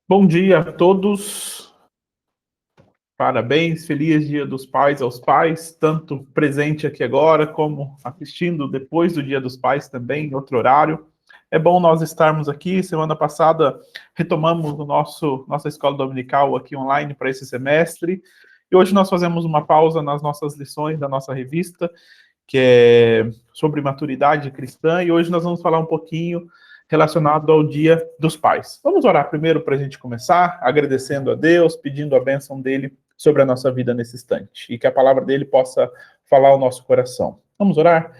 Bom dia a todos, parabéns, feliz Dia dos Pais aos pais, tanto presente aqui agora como assistindo depois do Dia dos Pais também, em outro horário. É bom nós estarmos aqui. Semana passada retomamos nossa escola dominical aqui online para esse semestre, e hoje nós fazemos uma pausa nas nossas lições da nossa revista, que é sobre maturidade cristã, e hoje nós vamos falar um pouquinho relacionado ao Dia dos Pais. Vamos orar primeiro para a gente começar, agradecendo a Deus, pedindo a bênção dele sobre a nossa vida nesse instante, e que a palavra dele possa falar ao nosso coração. Vamos orar?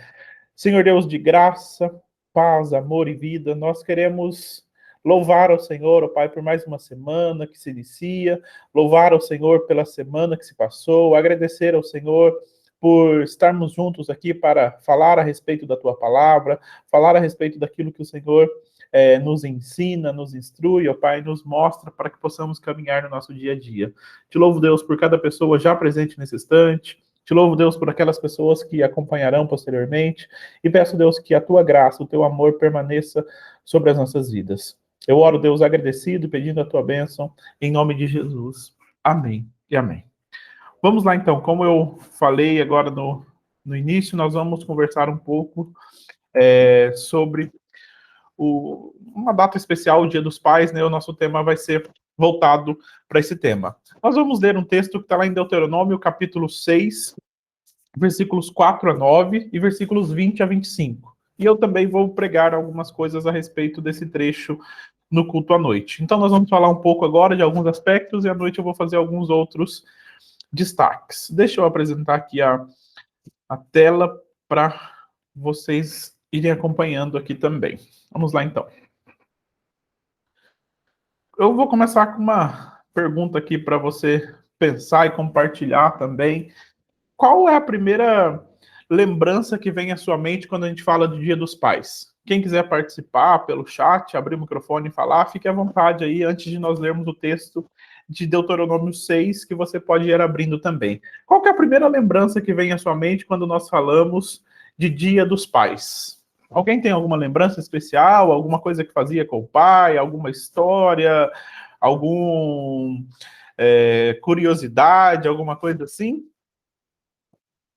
Senhor Deus de graça, paz, amor e vida, nós queremos louvar ao Senhor, ó Pai, por mais uma semana que se inicia, louvar ao Senhor pela semana que se passou, agradecer ao Senhor por estarmos juntos aqui para falar a respeito da Tua palavra, falar a respeito daquilo que o Senhor nos ensina, nos instrui, ó Pai, nos mostra para que possamos caminhar no nosso dia a dia. Te louvo, Deus, por cada pessoa já presente nesse instante, te louvo, Deus, por aquelas pessoas que acompanharão posteriormente, e peço, Deus, que a Tua graça, o Teu amor permaneça sobre as nossas vidas. Eu oro, Deus, agradecido, pedindo a Tua bênção, em nome de Jesus. Amém e amém. Vamos lá, então. Como eu falei agora no início, nós vamos conversar um pouco sobre uma data especial, o Dia dos Pais, né? O nosso tema vai ser voltado para esse tema. Nós vamos ler um texto que está lá em Deuteronômio, capítulo 6, versículos 4 a 9 e versículos 20 a 25. E eu também vou pregar algumas coisas a respeito desse trecho no culto à noite. Então, nós vamos falar um pouco agora de alguns aspectos e à noite eu vou fazer alguns outros destaques. Deixa eu apresentar aqui a tela para vocês irem acompanhando aqui também. Vamos lá, então. Eu vou começar com uma pergunta aqui para você pensar e compartilhar também. Qual é a primeira lembrança que vem à sua mente quando a gente fala do Dia dos Pais? Quem quiser participar pelo chat, abrir o microfone e falar, fique à vontade aí, antes de nós lermos o texto de Deuteronômio 6, que você pode ir abrindo também. Qual que é a primeira lembrança que vem à sua mente quando nós falamos de Dia dos Pais? Alguém tem alguma lembrança especial, alguma coisa que fazia com o pai, alguma história, alguma curiosidade, alguma coisa assim?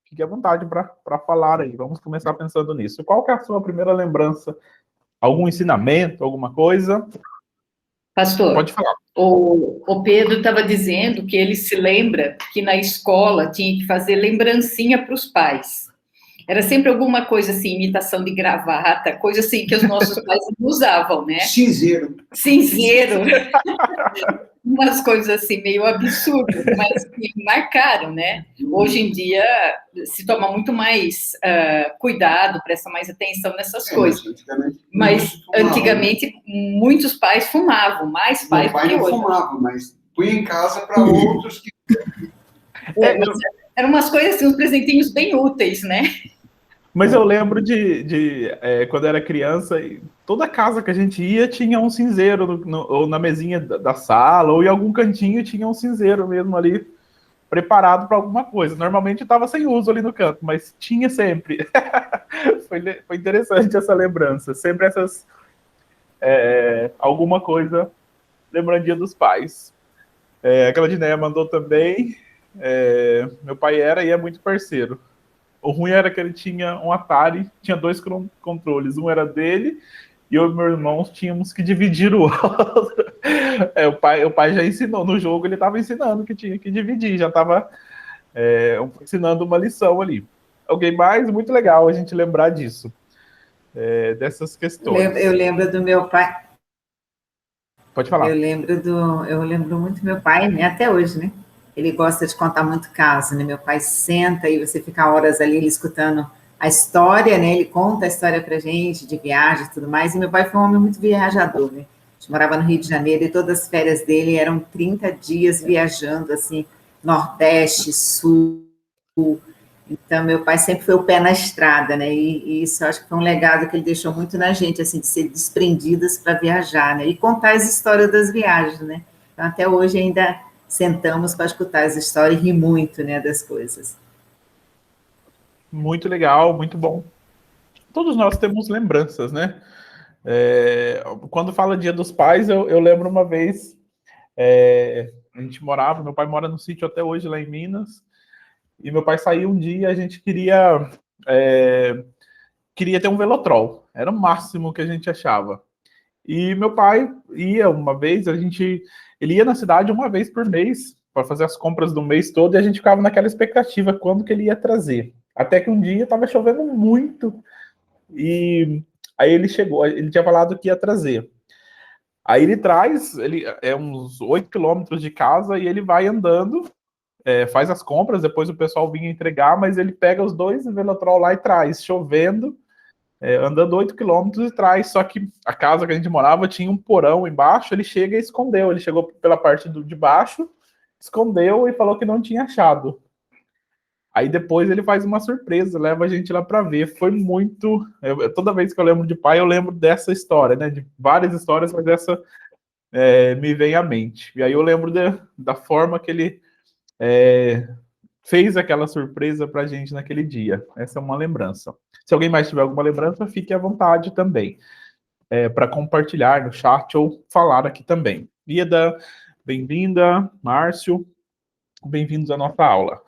Fique à vontade para falar aí. Vamos começar pensando nisso. Qual que é a sua primeira lembrança? Algum ensinamento, alguma coisa? Pastor, Pode falar. o Pedro estava dizendo que ele se lembra que na escola tinha que fazer lembrancinha para os pais. Era sempre alguma coisa assim, imitação de gravata, coisa assim que os nossos pais usavam, né? Cinzeiro. Cinzeiro. Umas coisas assim meio absurdas, mas que marcaram, né? Hoje em dia se toma muito mais cuidado, presta mais atenção nessas coisas. Mas antigamente muitos pais fumavam, mais pais do que hoje. Meu pai não fumava, mas punha em casa para outros que... Eram umas coisas assim, uns presentinhos bem úteis, né? Mas eu lembro de quando eu era criança, toda casa que a gente ia tinha um cinzeiro, ou na mesinha da sala, ou em algum cantinho tinha um cinzeiro mesmo ali, preparado para alguma coisa. Normalmente estava sem uso ali no canto, mas tinha sempre. Foi interessante essa lembrança. Sempre essas... alguma coisa lembrando Dia dos Pais. A Claudineia mandou também. Meu pai era e é muito parceiro. O ruim era que ele tinha um Atari, tinha 2 controles. Um era dele e eu e meus irmãos tínhamos que dividir o outro. O pai já ensinou no jogo, ele estava ensinando que tinha que dividir, já estava ensinando uma lição ali. Alguém mais? Muito legal a gente lembrar disso, dessas questões. Eu lembro do meu pai. Pode falar. Eu lembro muito do meu pai, né? Até hoje, né? Ele gosta de contar muito caso, né? Meu pai senta e você fica horas ali ele escutando a história, né? Ele conta a história pra gente, de viagem e tudo mais. E meu pai foi um homem muito viajador, né? A gente morava no Rio de Janeiro e todas as férias dele eram 30 dias viajando, assim, Nordeste, Sul. Então, meu pai sempre foi o pé na estrada, né? E isso eu acho que foi um legado que ele deixou muito na gente, assim, de ser desprendidas para viajar, né? E contar as histórias das viagens, né? Então, até hoje ainda sentamos para escutar as histórias e rir muito, né, das coisas. Muito legal, muito bom. Todos nós temos lembranças, né? Quando fala Dia dos Pais, eu lembro uma vez A gente morava, meu pai mora no sítio até hoje, lá em Minas, e meu pai saiu um dia, a gente queria ter um Velotrol, era o máximo que a gente achava. E meu pai ia uma vez, ele ia na cidade uma vez por mês, para fazer as compras do mês todo, e a gente ficava naquela expectativa, quando que ele ia trazer. Até que um dia estava chovendo muito, e aí ele chegou, ele tinha falado que ia trazer. Aí ele traz, ele é uns 8 quilômetros de casa, e ele vai andando, faz as compras, depois o pessoal vinha entregar, mas ele pega os 2 Velotrol lá e traz, chovendo, andando 8 quilômetros e traz. Só que a casa que a gente morava tinha um porão embaixo, ele chega e escondeu, ele chegou pela parte de baixo, escondeu e falou que não tinha achado. Aí depois ele faz uma surpresa, leva a gente lá para ver. Foi muito. Toda vez que eu lembro de pai, eu lembro dessa história, né? De várias histórias, mas essa me vem à mente. E aí eu lembro da forma que ele fez aquela surpresa para a gente naquele dia. Essa é uma lembrança. Se alguém mais tiver alguma lembrança, fique à vontade também, para compartilhar no chat ou falar aqui também. Ida, bem-vinda. Márcio, bem-vindos à nossa aula.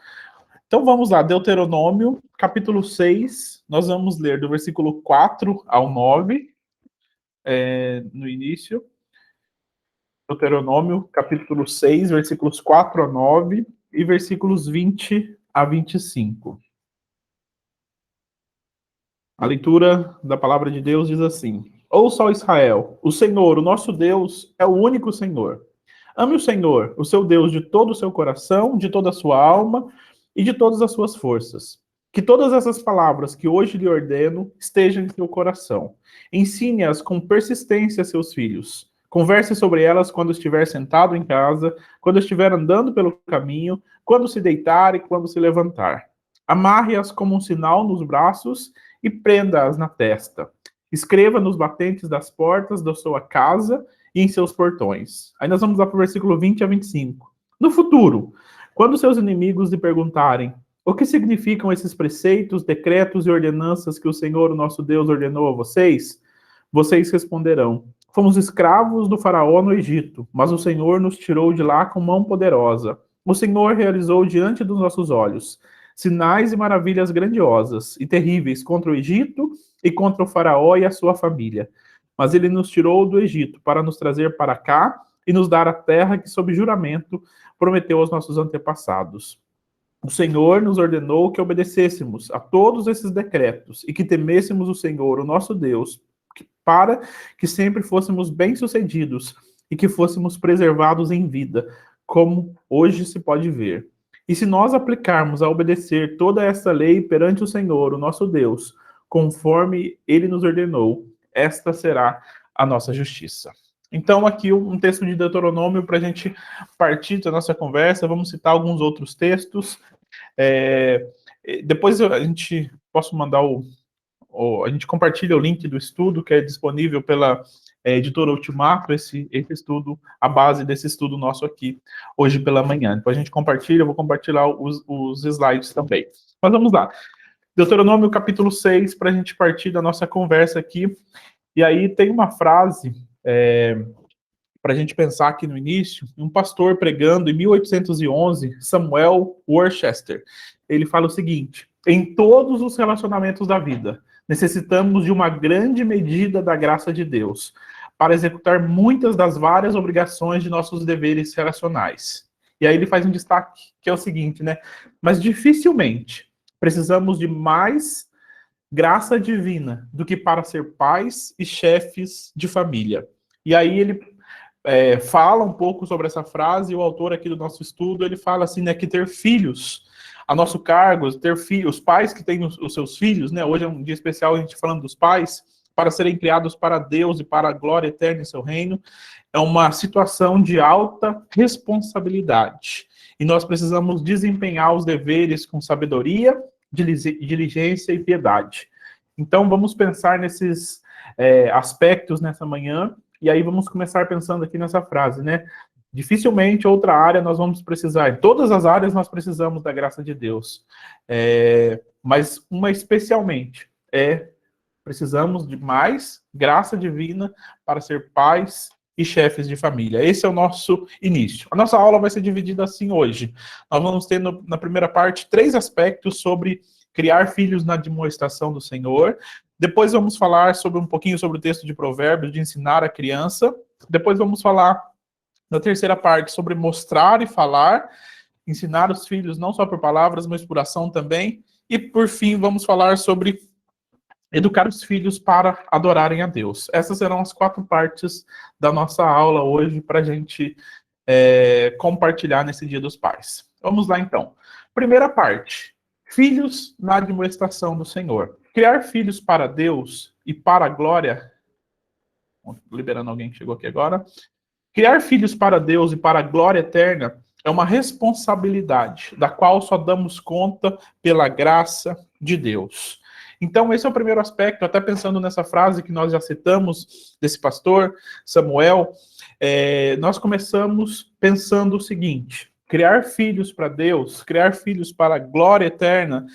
Então vamos lá, Deuteronômio, capítulo 6, nós vamos ler do versículo 4 ao 9, no início. Deuteronômio, capítulo 6, versículos 4 a 9 e versículos 20 a 25. A leitura da palavra de Deus diz assim: Ouça, ó Israel, o Senhor, o nosso Deus, é o único Senhor. Ame o Senhor, o seu Deus, de todo o seu coração, de toda a sua alma e de todas as suas forças. Que todas essas palavras que hoje lhe ordeno estejam em seu coração. Ensine-as com persistência a seus filhos. Converse sobre elas quando estiver sentado em casa, quando estiver andando pelo caminho, quando se deitar e quando se levantar. Amarre-as como um sinal nos braços e prenda-as na testa. Escreva nos batentes das portas da sua casa e em seus portões. Aí nós vamos lá para o versículo 20 a 25. No futuro, quando seus inimigos lhe perguntarem o que significam esses preceitos, decretos e ordenanças que o Senhor, o nosso Deus, ordenou a vocês, vocês responderão: fomos escravos do faraó no Egito, mas o Senhor nos tirou de lá com mão poderosa. O Senhor realizou diante dos nossos olhos sinais e maravilhas grandiosas e terríveis contra o Egito e contra o faraó e a sua família. Mas ele nos tirou do Egito para nos trazer para cá e nos dar a terra que, sob juramento, prometeu aos nossos antepassados. O Senhor nos ordenou que obedecêssemos a todos esses decretos e que temêssemos o Senhor, o nosso Deus, para que sempre fôssemos bem-sucedidos e que fôssemos preservados em vida, como hoje se pode ver. E se nós aplicarmos a obedecer toda essa lei perante o Senhor, o nosso Deus, conforme ele nos ordenou, esta será a nossa justiça. Então, aqui um texto de Deuteronômio para a gente partir da nossa conversa. Vamos citar alguns outros textos. Depois a gente posso mandar a gente compartilha o link do estudo que é disponível pela editora Ultimato, esse estudo, a base desse estudo nosso aqui, hoje pela manhã. Depois a gente compartilha, eu vou compartilhar os slides também. Mas vamos lá. Deuteronômio capítulo 6, para a gente partir da nossa conversa aqui. E aí tem uma frase para a gente pensar aqui no início, um pastor pregando em 1811, Samuel Worcester. Ele fala o seguinte: em todos os relacionamentos da vida, necessitamos de uma grande medida da graça de Deus para executar muitas das várias obrigações de nossos deveres relacionais. E aí ele faz um destaque, que é o seguinte, né? Mas dificilmente precisamos de mais graça divina do que para ser pais e chefes de família. E aí ele fala um pouco sobre essa frase, e o autor aqui do nosso estudo, ele fala assim, né, que ter filhos a nosso cargo, ter filhos, os pais que têm os seus filhos, né, hoje é um dia especial a gente falando dos pais, para serem criados para Deus e para a glória eterna em seu reino, é uma situação de alta responsabilidade. E nós precisamos desempenhar os deveres com sabedoria, diligência e piedade. Então, vamos pensar nesses aspectos nessa manhã, e aí vamos começar pensando aqui nessa frase, né? Dificilmente outra área nós vamos precisar, em todas as áreas nós precisamos da graça de Deus, mas uma especialmente, precisamos de mais graça divina para ser pais e chefes de família. Esse é o nosso início. A nossa aula vai ser dividida assim hoje. Nós vamos ter, na primeira parte, 3 aspectos sobre criar filhos na demonstração do Senhor. Depois vamos falar sobre um pouquinho sobre o texto de Provérbios, de ensinar a criança. Depois vamos falar, na terceira parte, sobre mostrar e falar, ensinar os filhos não só por palavras, mas por ação também. E, por fim, vamos falar sobre educar os filhos para adorarem a Deus. Essas serão as 4 partes da nossa aula hoje para a gente compartilhar nesse Dia dos Pais. Vamos lá, então. Primeira parte. Filhos na admoestação do Senhor. Criar filhos para Deus e para a glória... Liberando alguém que chegou aqui agora. Criar filhos para Deus e para a glória eterna é uma responsabilidade, da qual só damos conta pela graça de Deus. Então, esse é o primeiro aspecto, até pensando nessa frase que nós já citamos, desse pastor, Samuel, nós começamos pensando o seguinte: criar filhos para Deus, criar filhos para a glória eterna,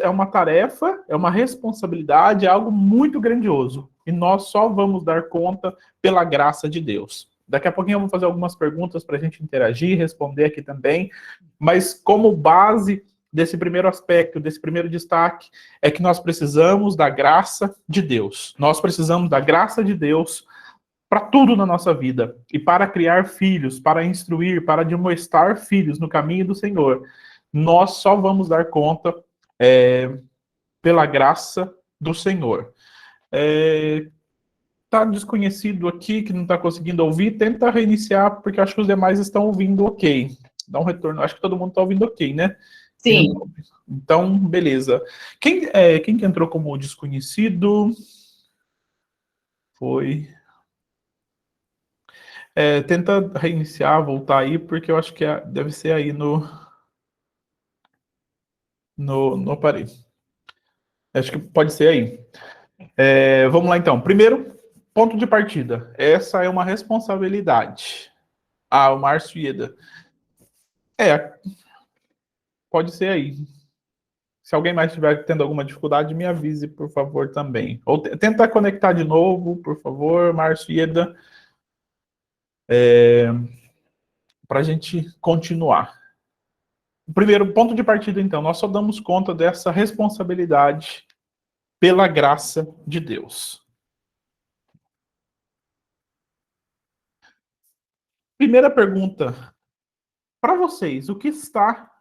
é uma tarefa, é uma responsabilidade, é algo muito grandioso, e nós só vamos dar conta pela graça de Deus. Daqui a pouquinho eu vou fazer algumas perguntas para a gente interagir, responder aqui também, mas como base desse primeiro aspecto, desse primeiro destaque, é que nós precisamos da graça de Deus. Nós precisamos da graça de Deus para tudo na nossa vida. E para criar filhos, para instruir, para admoestar filhos no caminho do Senhor, nós só vamos dar conta pela graça do Senhor. Tá desconhecido aqui, que não está conseguindo ouvir, tenta reiniciar, porque acho que os demais estão ouvindo ok. Dá um retorno, acho que todo mundo está ouvindo ok, né? Sim. Então, beleza. Quem que entrou como desconhecido? Foi. Tenta reiniciar, voltar aí, porque eu acho que deve ser aí no aparelho. Acho que pode ser aí. Vamos lá, então. Primeiro, ponto de partida. Essa é uma responsabilidade. O Márcio Ieda. Pode ser aí. Se alguém mais estiver tendo alguma dificuldade, me avise, por favor, também. Ou tenta conectar de novo, por favor, Márcio Ieda, para a gente continuar. O primeiro ponto de partida, então, nós só damos conta dessa responsabilidade pela graça de Deus. Primeira pergunta. Para vocês, o que está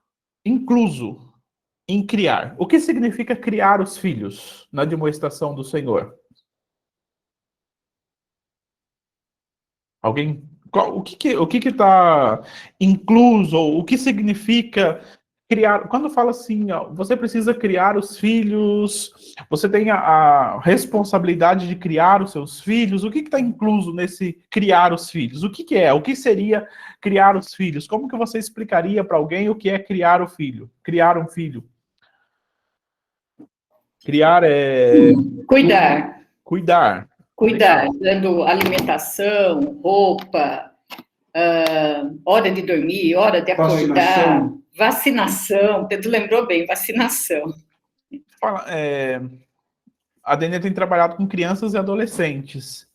incluso em criar? O que significa criar os filhos na demonstração do Senhor? Alguém? O que está incluso? O que significa criar? Quando fala assim, você precisa criar os filhos, você tem a responsabilidade de criar os seus filhos, o que está incluso nesse criar os filhos? O que é? O que seria criar os filhos? Como que você explicaria para alguém o que é criar o filho? Criar um filho? Criar é... Cuidar. Dando alimentação, roupa, hora de dormir, hora de acordar, vacinação. Tu lembrou bem, vacinação. A Dênia tem trabalhado com crianças e adolescentes.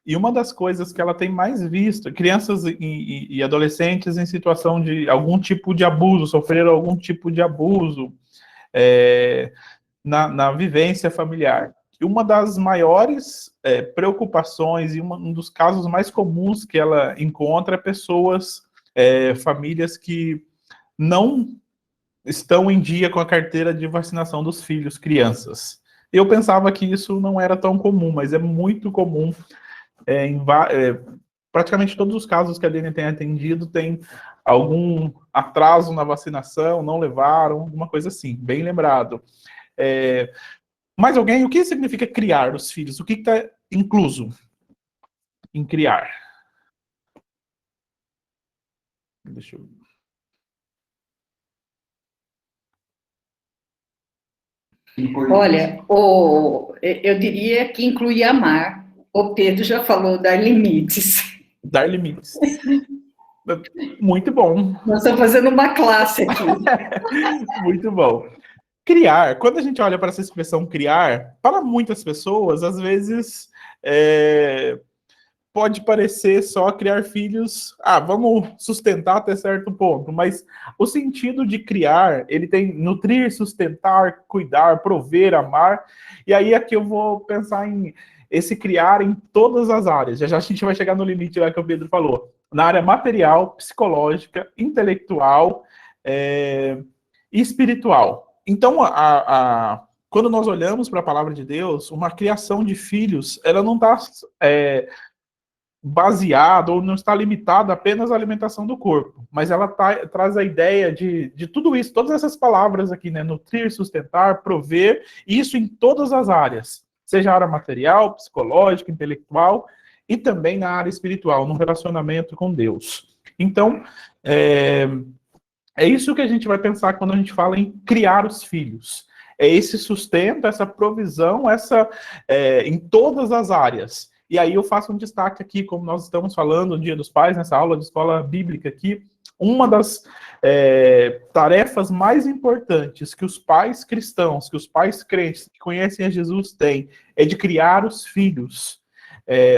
E uma das coisas que ela tem mais visto, crianças e adolescentes em situação de algum tipo de abuso, sofreram algum tipo de abuso na vivência familiar. E uma das maiores preocupações e um dos casos mais comuns que ela encontra é pessoas, famílias que não estão em dia com a carteira de vacinação dos filhos, crianças. Eu pensava que isso não era tão comum, mas é muito comum. Praticamente todos os casos que a Dênia tem atendido tem algum atraso na vacinação, não levaram, alguma coisa assim, bem lembrado. Mais alguém? O que significa criar os filhos? O que está incluso em criar? Deixa eu... Olha, eu diria que inclui amar. O Pedro já falou dar limites. Dar limites. Muito bom. Nós estamos fazendo uma classe aqui. Muito bom. Criar, quando a gente olha para essa expressão criar, para muitas pessoas, às vezes, pode parecer só criar filhos, vamos sustentar até certo ponto, mas o sentido de criar, ele tem nutrir, sustentar, cuidar, prover, amar, e aí aqui eu vou pensar em esse criar em todas as áreas, já já a gente vai chegar no limite lá que o Pedro falou, na área material, psicológica, intelectual e espiritual. Então, quando nós olhamos para a palavra de Deus, uma criação de filhos, ela não está baseada ou não está limitada apenas à alimentação do corpo, mas ela traz a ideia de tudo isso, todas essas palavras aqui, né? Nutrir, sustentar, prover, isso em todas as áreas, seja a área material, psicológica, intelectual e também na área espiritual, no relacionamento com Deus. Então, é isso que a gente vai pensar quando a gente fala em criar os filhos. É esse sustento, essa provisão, em todas as áreas. E aí eu faço um destaque aqui, como nós estamos falando no Dia dos Pais, nessa aula de escola bíblica aqui, uma das tarefas mais importantes que os pais cristãos, que os pais crentes que conhecem a Jesus têm, é de criar os filhos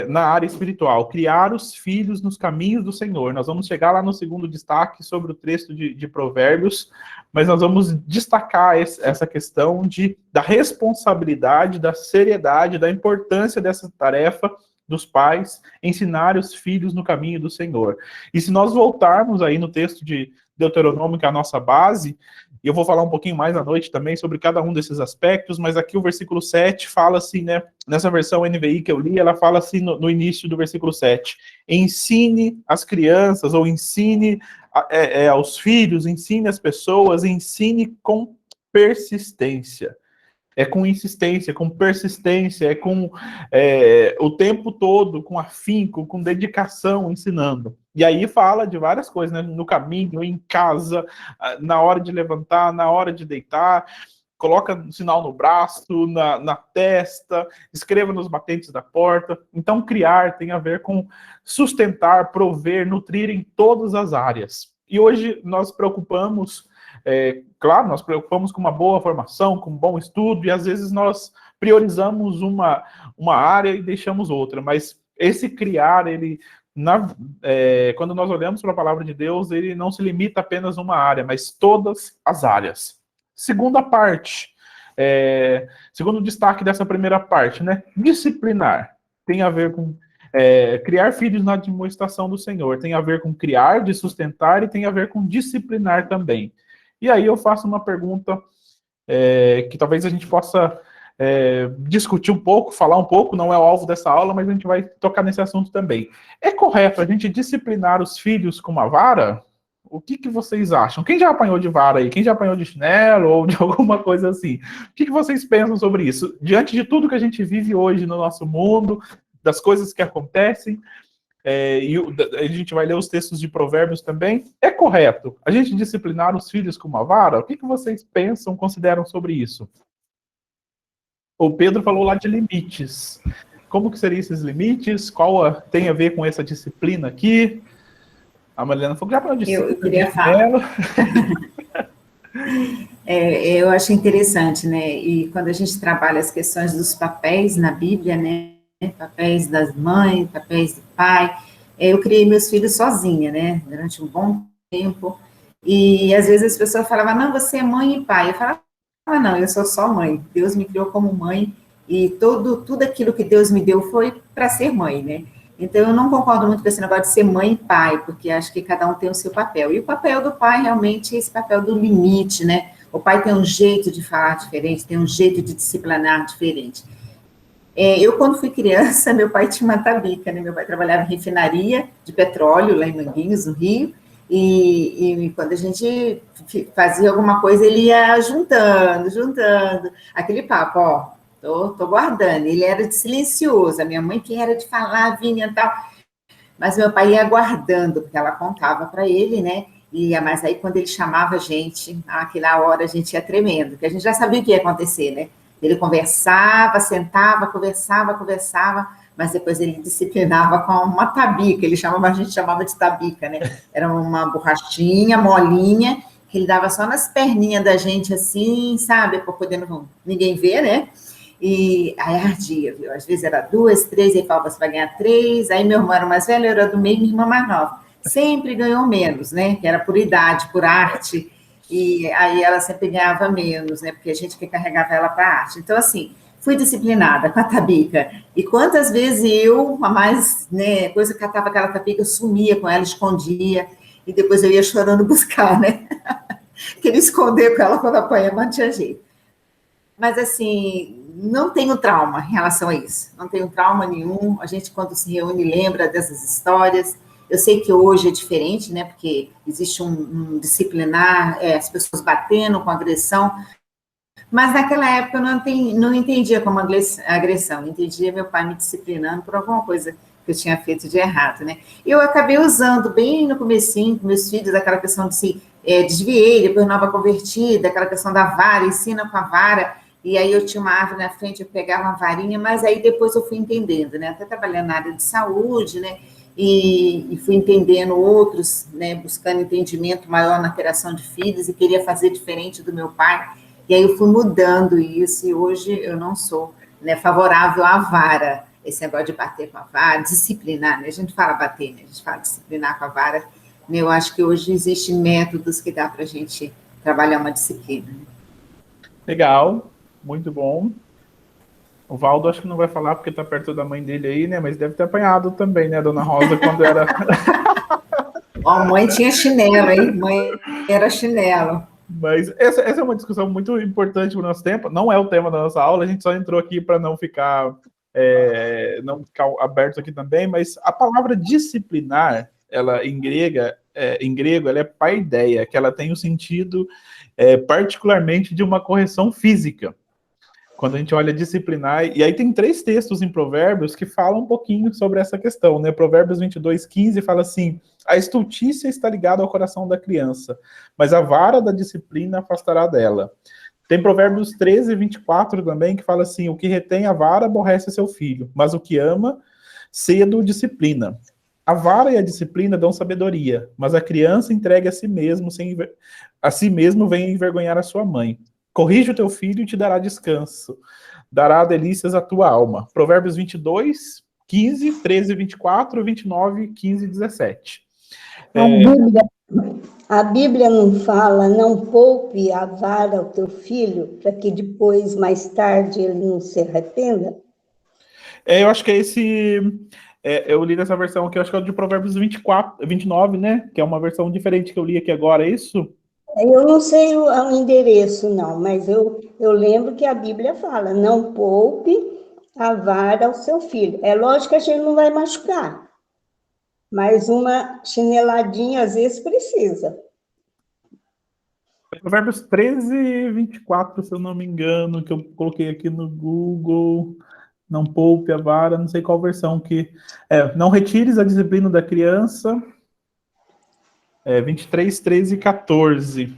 na área espiritual, criar os filhos nos caminhos do Senhor. Nós vamos chegar lá no segundo destaque sobre o texto de Provérbios, mas nós vamos destacar essa questão da responsabilidade, da seriedade, da importância dessa tarefa dos pais, ensinar os filhos no caminho do Senhor. E se nós voltarmos aí no texto de Deuteronômio, que é a nossa base, e eu vou falar um pouquinho mais à noite também sobre cada um desses aspectos, mas aqui o versículo 7 fala assim, né, nessa versão NVI que eu li, ela fala assim no início do versículo 7, ensine as crianças, ou ensine aos filhos, ensine as pessoas, ensine com persistência. É com insistência, com persistência, com o tempo todo, com afinco, com dedicação, ensinando. E aí fala de várias coisas, né? No caminho, em casa, na hora de levantar, na hora de deitar, coloca um sinal no braço, na testa, escreva nos batentes da porta. Então, criar tem a ver com sustentar, prover, nutrir em todas as áreas. E hoje nós preocupamos... claro, nós preocupamos com uma boa formação, com um bom estudo, e às vezes nós priorizamos uma área e deixamos outra, mas esse criar, quando nós olhamos para a palavra de Deus, ele não se limita apenas a uma área, mas todas as áreas. Segunda parte, segundo destaque dessa primeira parte, né? Disciplinar tem a ver com criar filhos na admoestação do Senhor, tem a ver com criar, de sustentar, e tem a ver com disciplinar também. E aí eu faço uma pergunta que talvez a gente possa discutir um pouco, falar um pouco, não é o alvo dessa aula, mas a gente vai tocar nesse assunto também. É correto a gente disciplinar os filhos com uma vara? O que vocês acham? Quem já apanhou de vara aí? Quem já apanhou de chinelo ou de alguma coisa assim? O que vocês pensam sobre isso? Diante de tudo que a gente vive hoje no nosso mundo, das coisas que acontecem, e a gente vai ler os textos de Provérbios também, é correto a gente disciplinar os filhos com uma vara? O que vocês pensam, consideram sobre isso? O Pedro falou lá de limites. Como que seriam esses limites? Qual tem a ver com essa disciplina aqui? A Mariana falou que já falou de eu queria falar. Eu acho interessante, né? E quando a gente trabalha as questões dos papéis na Bíblia, né? Papéis das mães, papéis do pai. Eu criei meus filhos sozinha, né? Durante um bom tempo. E às vezes as pessoas falavam, não, você é mãe e pai. Eu falava, não, eu sou só mãe. Deus me criou como mãe e tudo aquilo que Deus me deu foi para ser mãe, né? Então eu não concordo muito com esse negócio de ser mãe e pai, porque acho que cada um tem o seu papel. E o papel do pai realmente é esse papel do limite, né? O pai tem um jeito de falar diferente, tem um jeito de disciplinar diferente. Eu, quando fui criança, meu pai tinha uma tabica, né? Meu pai trabalhava em refinaria de petróleo, lá em Manguinhos, no Rio, e quando a gente fazia alguma coisa, ele ia juntando, aquele papo, ó, tô guardando. Ele era de silencioso, a minha mãe que era de falar, vinha e tal, mas meu pai ia guardando, porque ela contava para ele, né? Mas aí, quando ele chamava a gente, naquela hora a gente ia tremendo, porque a gente já sabia o que ia acontecer, né? Ele conversava, sentava, conversava, mas depois ele disciplinava com uma tabica, a gente chamava de tabica, né? Era uma borrachinha, molinha, que ele dava só nas perninhas da gente, assim, sabe? Para poder ninguém ver, né? E aí ardia, viu? Às vezes era 2, 3, aí falava, você vai ganhar 3. Aí meu irmão era mais velho, eu era do meio, minha irmã mais nova. Sempre ganhou menos, né? Que era por idade, por arte. E aí ela sempre ganhava menos, né? Porque a gente que carregava ela para a arte. Então, assim, fui disciplinada com a tabica. E quantas vezes eu, a mais, né, coisa que catava aquela tabica, eu sumia com ela, escondia, e depois eu ia chorando buscar, né? Queria esconder com ela quando apanha, mas não tinha jeito. Mas, assim, não tenho trauma em relação a isso. Não tenho trauma nenhum. A gente, quando se reúne, lembra dessas histórias. Eu sei que hoje é diferente, né? Porque existe um disciplinar, as pessoas batendo com agressão. Mas naquela época eu não entendia como agressão. Eu entendia meu pai me disciplinando por alguma coisa que eu tinha feito de errado, né? Eu acabei usando bem no comecinho com meus filhos aquela questão de se desviei, depois nova convertida, aquela questão da vara, ensina com a vara. E aí eu tinha uma árvore na frente, eu pegava uma varinha, mas aí depois eu fui entendendo, né? Até trabalhando na área de saúde, né? E fui entendendo outros, né? Buscando entendimento maior na criação de filhos e queria fazer diferente do meu pai. E aí eu fui mudando isso e hoje eu não sou, né, favorável à vara, esse negócio de bater com a vara, disciplinar, né? A gente fala bater, né? A gente fala disciplinar com a vara. Né? Eu acho que hoje existem métodos que dá para a gente trabalhar uma disciplina. Né? Legal. Muito bom. O Valdo acho que não vai falar porque tá perto da mãe dele aí, né? Mas deve ter apanhado também, né, Dona Rosa, quando era... Ó, mãe tinha chinelo, hein? Mãe era chinelo. Mas essa é uma discussão muito importante para o nosso tempo. Não é o tema da nossa aula, a gente só entrou aqui para não ficar aberto aqui também, mas a palavra disciplinar, ela em grego, ela é paideia, que ela tem o sentido particularmente de uma correção física. Quando a gente olha disciplinar, e aí tem 3 textos em Provérbios que falam um pouquinho sobre essa questão, né? Provérbios 22:15 fala assim: a estultícia está ligada ao coração da criança, mas a vara da disciplina afastará dela. Tem Provérbios 13:24 também, que fala assim: o que retém a vara aborrece seu filho, mas o que ama, cedo disciplina. A vara e a disciplina dão sabedoria, mas a criança entregue a si mesmo vem envergonhar a sua mãe. Corrige o teu filho e te dará descanso. Dará delícias à tua alma. Provérbios 22:15, 13:24, 29, 15 e 17. A Bíblia não fala, não poupe a vara ao teu filho, para que depois, mais tarde, ele não se arrependa? Eu acho que é esse... eu li nessa versão aqui, eu acho que é o de Provérbios 29, né? Que é uma versão diferente que eu li aqui agora, é isso? Eu não sei o endereço, não, mas eu lembro que a Bíblia fala, não poupe a vara ao seu filho. É lógico que a gente não vai machucar, mas uma chineladinha às vezes precisa. Provérbios 13:24, se eu não me engano, que eu coloquei aqui no Google. Não poupe a vara, não sei qual versão que... não retires a disciplina da criança... 23, 13 e 14.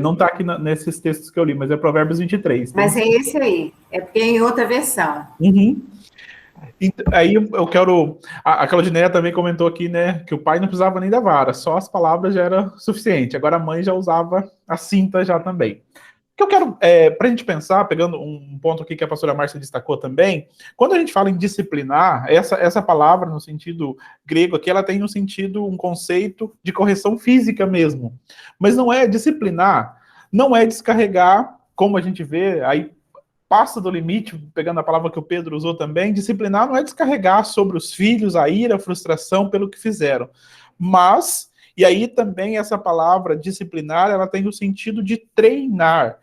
Não está aqui nesses textos que eu li, mas é Provérbios 23. Mas é esse aí, é porque é em outra versão. Uhum. E, aí eu quero... A Claudineia também comentou aqui, né, que o pai não precisava nem da vara, só as palavras já era suficiente. Agora a mãe já usava a cinta já também. O que eu quero, para a gente pensar, pegando um ponto aqui que a pastora Márcia destacou também, quando a gente fala em disciplinar, essa palavra, no sentido grego aqui, ela tem um conceito de correção física mesmo. Mas não é disciplinar, não é descarregar, como a gente vê, aí passa do limite, pegando a palavra que o Pedro usou também, disciplinar não é descarregar sobre os filhos a ira, a frustração pelo que fizeram, mas... E aí também essa palavra disciplinar, ela tem o sentido de treinar,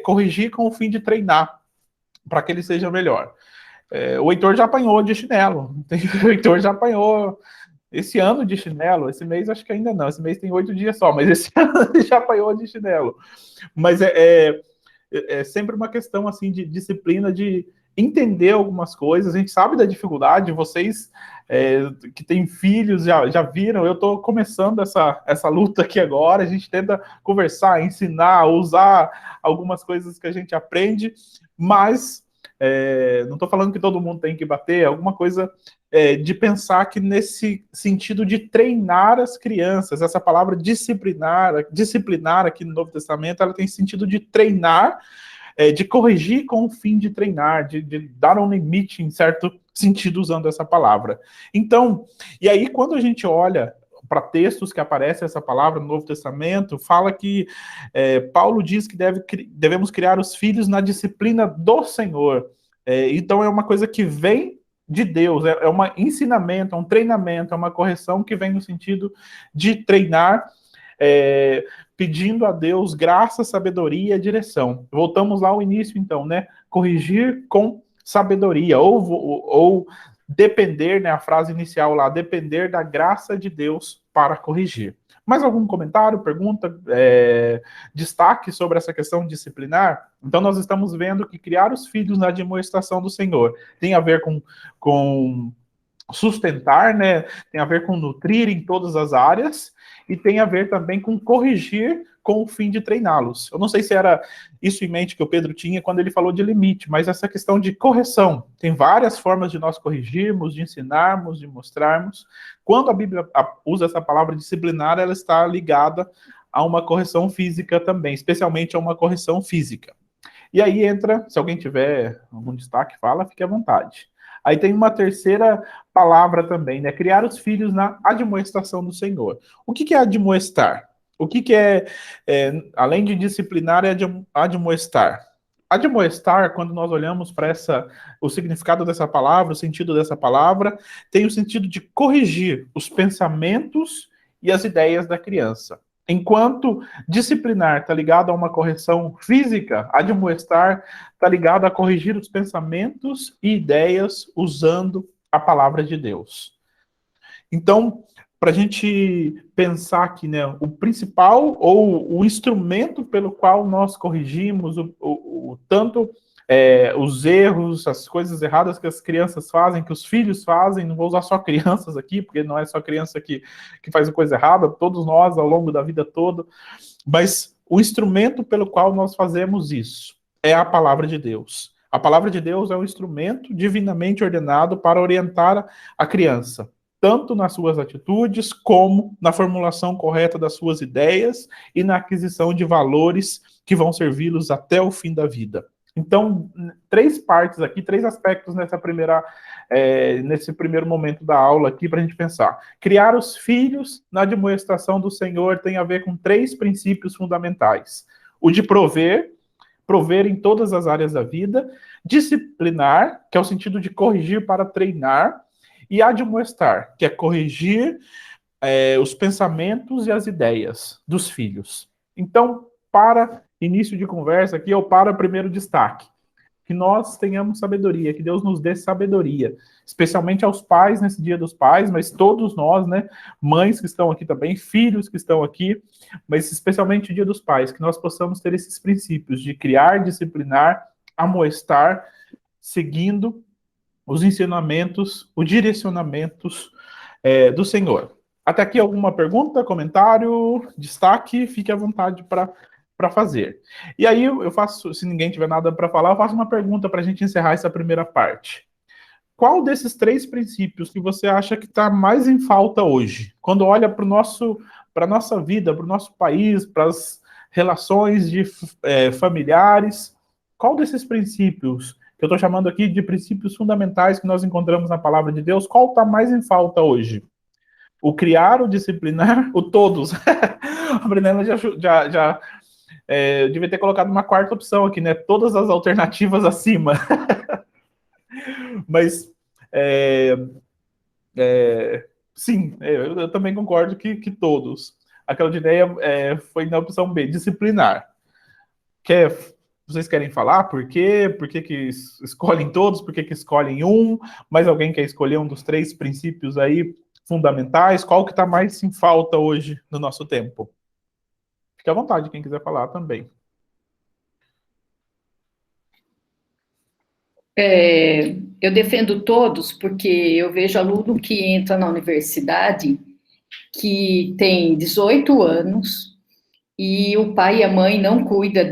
corrigir com o fim de treinar, para que ele seja melhor. O Heitor já apanhou de chinelo, o Heitor já apanhou esse ano de chinelo, esse mês acho que ainda não, esse mês tem 8 dias só, mas esse ano ele já apanhou de chinelo. Mas é sempre uma questão assim de disciplina, de entender algumas coisas. A gente sabe da dificuldade, vocês que têm filhos já viram, eu estou começando essa luta aqui agora, a gente tenta conversar, ensinar, usar algumas coisas que a gente aprende, mas não estou falando que todo mundo tem que bater, alguma coisa de pensar que nesse sentido de treinar as crianças, essa palavra disciplinar aqui no Novo Testamento, ela tem sentido de treinar de corrigir com o fim de treinar, de dar um limite em certo sentido usando essa palavra. Então, e aí quando a gente olha para textos que aparece essa palavra no Novo Testamento, fala que Paulo diz que devemos criar os filhos na disciplina do Senhor. Então é uma coisa que vem de Deus, é um ensinamento, é um treinamento, é uma correção que vem no sentido de treinar, pedindo a Deus graça, sabedoria e direção. Voltamos lá ao início, então, né? Corrigir com sabedoria, ou depender, né? A frase inicial lá, depender da graça de Deus para corrigir. Mais algum comentário, pergunta, destaque sobre essa questão disciplinar? Então, nós estamos vendo que criar os filhos na admoestação do Senhor tem a ver com sustentar, né? Tem a ver com nutrir em todas as áreas e tem a ver também com corrigir com o fim de treiná-los. Eu não sei se era isso em mente que o Pedro tinha quando ele falou de limite, mas essa questão de correção. Tem várias formas de nós corrigirmos, de ensinarmos, de mostrarmos. Quando a Bíblia usa essa palavra disciplinar, ela está ligada a uma correção física também, especialmente a uma correção física. E aí entra, se alguém tiver algum destaque, fala, fique à vontade. Aí tem uma terceira palavra também, né? Criar os filhos na admoestação do Senhor. O que é admoestar? O que é, além de disciplinar, é admoestar? Admoestar, quando nós olhamos para o significado dessa palavra, o sentido dessa palavra, tem o sentido de corrigir os pensamentos e as ideias da criança. Enquanto disciplinar está ligado a uma correção física, admoestar está ligado a corrigir os pensamentos e ideias usando a palavra de Deus. Então, para a gente pensar aqui, né, o principal ou o instrumento pelo qual nós corrigimos tanto os erros, as coisas erradas que as crianças fazem, que os filhos fazem, não vou usar só crianças aqui, porque não é só criança que faz a coisa errada, todos nós ao longo da vida toda, mas o instrumento pelo qual nós fazemos isso é a palavra de Deus. A palavra de Deus é um instrumento divinamente ordenado para orientar a criança, tanto nas suas atitudes, como na formulação correta das suas ideias e na aquisição de valores que vão servi-los até o fim da vida. Então, 3 partes aqui, 3 aspectos nesse primeiro momento da aula aqui para a gente pensar. Criar os filhos na admoestação do Senhor tem a ver com 3 princípios fundamentais. O de prover em todas as áreas da vida, disciplinar, que é o sentido de corrigir para treinar, e admoestar, que é corrigir os pensamentos e as ideias dos filhos. Então, para início de conversa aqui, eu paro o primeiro destaque. Que nós tenhamos sabedoria, que Deus nos dê sabedoria, especialmente aos pais nesse Dia dos Pais, mas todos nós, né, mães que estão aqui também, filhos que estão aqui, mas especialmente o Dia dos Pais, que nós possamos ter esses princípios de criar, disciplinar, amoestar, seguindo os ensinamentos, os direcionamentos do Senhor. Até aqui alguma pergunta, comentário, destaque? Fique à vontade para fazer. E aí eu faço, se ninguém tiver nada para falar, eu faço uma pergunta para a gente encerrar essa primeira parte. Qual desses 3 princípios que você acha que está mais em falta hoje? Quando olha para a nossa vida, para o nosso país, para as relações familiares, qual desses princípios, que eu estou chamando aqui de princípios fundamentais que nós encontramos na palavra de Deus, qual está mais em falta hoje? O criar, o disciplinar, o todos? A Brunella já eu devia ter colocado uma 4ª opção aqui, né? Todas as alternativas acima. Mas, sim, eu também concordo que todos. A Claudineia foi na opção B, disciplinar. Vocês querem falar por quê? Por que escolhem todos? Por que escolhem um? Mais alguém quer escolher um dos 3 princípios aí fundamentais? Qual que está mais em falta hoje no nosso tempo? Fique à vontade, quem quiser falar também. Eu defendo todos, porque eu vejo aluno que entra na universidade que tem 18 anos e o pai e a mãe não cuidam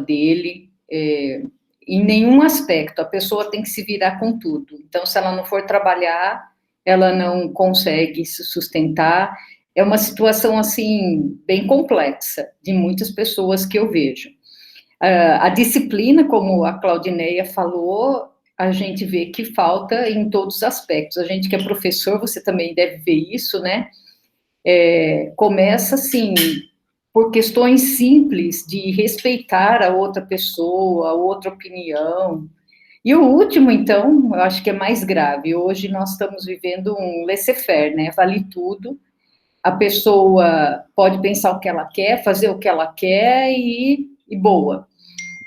dele, em nenhum aspecto. A pessoa tem que se virar com tudo. Então, se ela não for trabalhar, ela não consegue se sustentar. É uma situação, assim, bem complexa, de muitas pessoas que eu vejo. A disciplina, como a Claudineia falou, a gente vê que falta em todos os aspectos. A gente que é professor, você também deve ver isso, né? Começa, assim, por questões simples de respeitar a outra pessoa, a outra opinião. E o último, então, eu acho que é mais grave. Hoje nós estamos vivendo um laissez-faire, né? Vale tudo. A pessoa pode pensar o que ela quer, fazer o que ela quer e boa.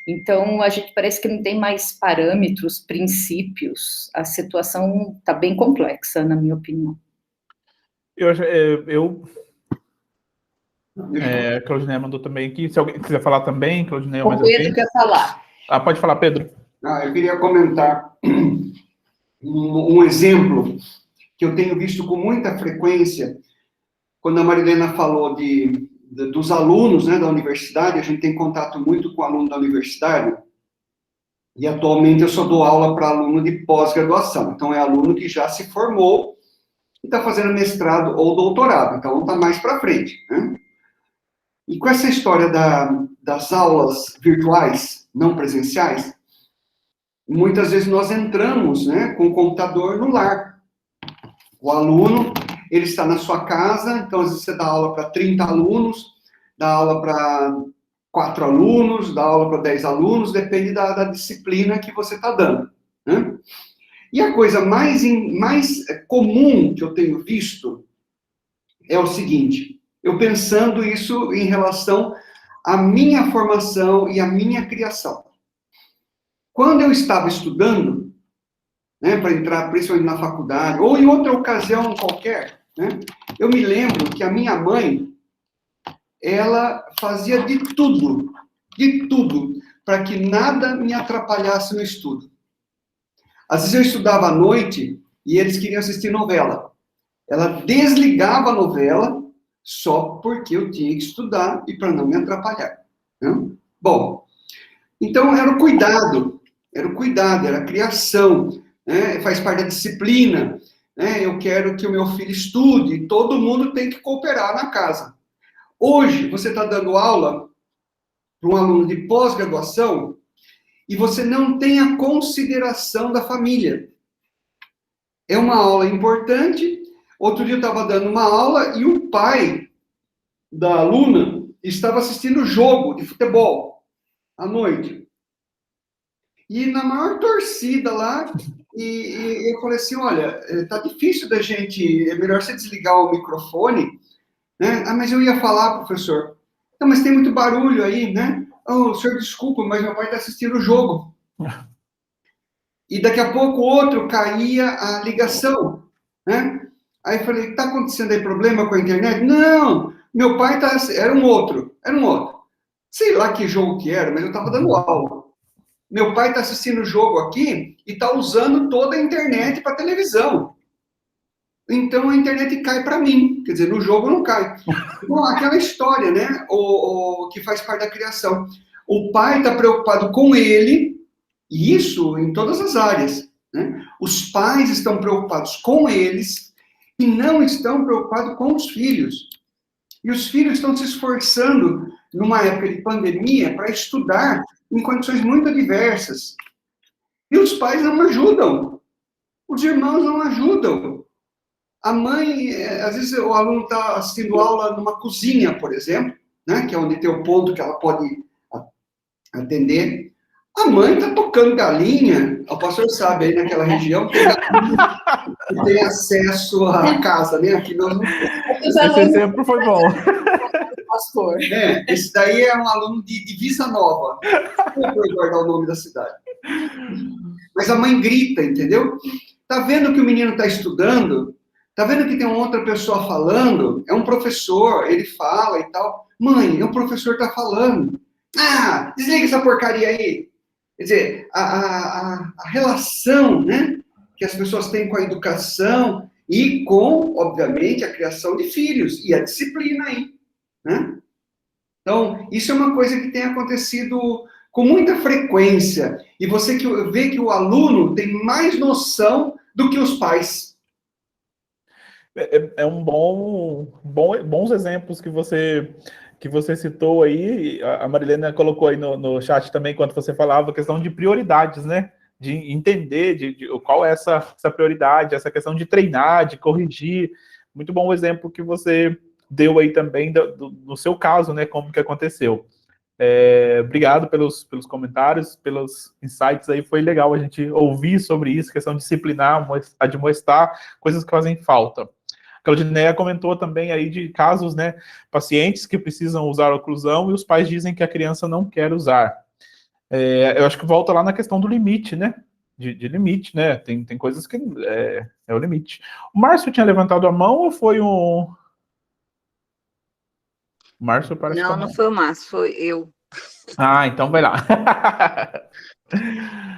Então, a gente parece que não tem mais parâmetros, princípios. A situação está bem complexa, na minha opinião. Claudinei mandou também aqui. Se alguém quiser falar também, Claudinei, mais O Pedro quer falar. Pode falar, Pedro. Eu queria comentar um exemplo que eu tenho visto com muita frequência, quando a Marilena falou dos alunos, né, da universidade. A gente tem contato muito com aluno da universidade, e atualmente eu só dou aula para aluno de pós-graduação. Então, é aluno que já se formou e está fazendo mestrado ou doutorado, então está mais para frente, né? E com essa história das aulas virtuais, não presenciais, muitas vezes nós entramos, né, com o computador no lar. O aluno, ele está na sua casa, então às vezes você dá aula para 30 alunos, dá aula para 4 alunos, dá aula para 10 alunos, depende da disciplina que você está dando, né? E a coisa mais comum que eu tenho visto é o seguinte: eu pensando isso em relação à minha formação e à minha criação. Quando eu estava estudando, né, para entrar principalmente na faculdade, ou em outra ocasião qualquer, né, eu me lembro que a minha mãe, ela fazia de tudo, para que nada me atrapalhasse no estudo. Às vezes eu estudava à noite e eles queriam assistir novela. Ela desligava a novela só porque eu tinha que estudar e para não me atrapalhar, né? Bom, então era o cuidado, era a criação, né? Faz parte da disciplina, né? Eu quero que o meu filho estude, todo mundo tem que cooperar na casa. Hoje, você está dando aula para um aluno de pós-graduação e você não tem a consideração da família. É uma aula importante. Outro dia eu estava dando uma aula e o pai da aluna estava assistindo o jogo de futebol à noite. E na maior torcida lá, e eu falei assim, olha, tá difícil da gente, é melhor você desligar o microfone, né? Mas eu ia falar, professor. Não, mas tem muito barulho aí, né? Oh, senhor, desculpa, mas meu pai está assistindo o jogo. E daqui a pouco outro caía a ligação, né? Aí eu falei, está acontecendo aí problema com a internet? Não, meu pai tá... Era um outro. Sei lá que jogo que era, mas eu estava dando aula. Meu pai está assistindo o jogo aqui e está usando toda a internet para televisão. Então a internet cai para mim, quer dizer, no jogo não cai. Então, aquela história, né, que faz parte da criação. O pai está preocupado com ele, e isso em todas as áreas, né? Os pais estão preocupados com eles e não estão preocupados com os filhos. E os filhos estão se esforçando, numa época de pandemia, para estudar em condições muito adversas. E os pais não ajudam. Os irmãos não ajudam. A mãe, às vezes o aluno está assistindo aula numa cozinha, por exemplo, né, que é onde tem o ponto que ela pode atender. A mãe está tocando galinha, o pastor sabe, aí naquela região tem acesso à casa, né? Aqui nós não temos. Esse exemplo foi bom. Pastor. Esse daí é um aluno de Divisa Nova. Não vou guardar o nome da cidade. Mas a mãe grita, entendeu? Tá vendo que o menino está estudando? Tá vendo que tem uma outra pessoa falando? É um professor, ele fala e tal. Mãe, o professor está falando. Ah, desliga essa porcaria aí. Quer dizer, a relação, né, que as pessoas têm com a educação e com, obviamente, a criação de filhos e a disciplina aí, né? Então, isso é uma coisa que tem acontecido com muita frequência. E você vê que o aluno tem mais noção do que os pais. Bons exemplos que você que você citou aí, a Marilena colocou aí no chat também, quando você falava, a questão de prioridades, né? De entender qual é essa prioridade, essa questão de treinar, de corrigir. Muito bom o exemplo que você deu aí também do seu caso, né? Como que aconteceu. Obrigado pelos comentários, pelos insights aí, foi legal a gente ouvir sobre isso, questão de disciplinar, admoestar, coisas que fazem falta. A Claudineia comentou também aí de casos, né, pacientes que precisam usar oclusão e os pais dizem que a criança não quer usar. Eu acho que volta lá na questão do limite, né, de limite, né, tem coisas que é o limite. O Márcio tinha levantado a mão ou foi um... O Márcio parece que... Não, não foi o Márcio, foi eu. Ah, então vai lá.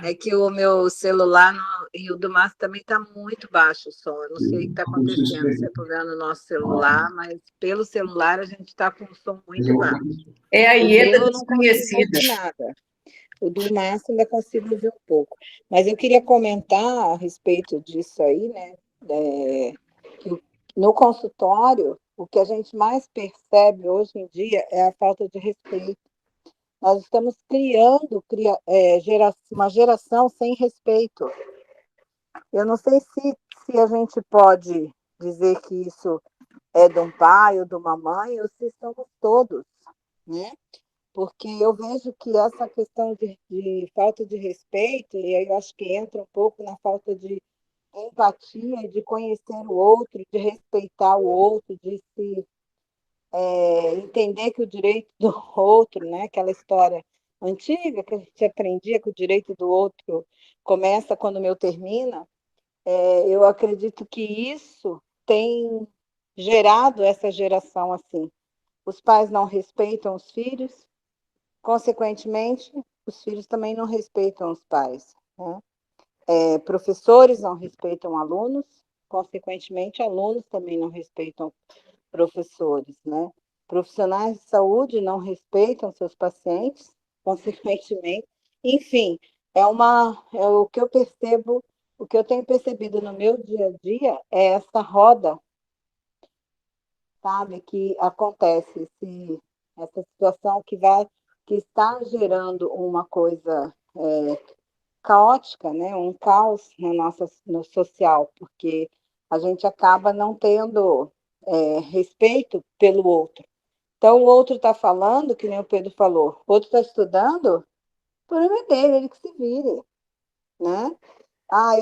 É que o meu celular e o do Márcio também está muito baixo o som. Eu não sei o que está acontecendo, se é problema no nosso celular, mas pelo celular a gente está com um som muito baixo. É a O Ieda meu eu não consigo desconhecida. ouvir nada. O do Márcio ainda consigo ouvir um pouco. Mas eu queria comentar a respeito disso aí, né? Que no consultório, o que a gente mais percebe hoje em dia é a falta de respeito. Nós estamos criando uma geração sem respeito. Eu não sei se a gente pode dizer que isso é de um pai ou de uma mãe, ou se somos todos, né? Porque eu vejo que essa questão de falta de respeito, e aí eu acho que entra um pouco na falta de empatia, de conhecer o outro, de respeitar o outro, de se entender que o direito do outro, né, aquela história antiga que a gente aprendia que o direito do outro começa quando o meu termina, eu acredito que isso tem gerado essa geração assim. Os pais não respeitam os filhos, consequentemente, os filhos também não respeitam os pais, né? Professores não respeitam alunos, consequentemente, alunos também não respeitam professores, né? Profissionais de saúde não respeitam seus pacientes, consequentemente. Enfim, é o que eu percebo, o que eu tenho percebido no meu dia a dia é essa roda, sabe, que acontece, essa situação que está gerando uma coisa caótica, né? Um caos no social, porque a gente acaba não tendo respeito pelo outro. Então, o outro está falando, que nem o Pedro falou, o outro está estudando, o problema é dele, ele que se vire, né?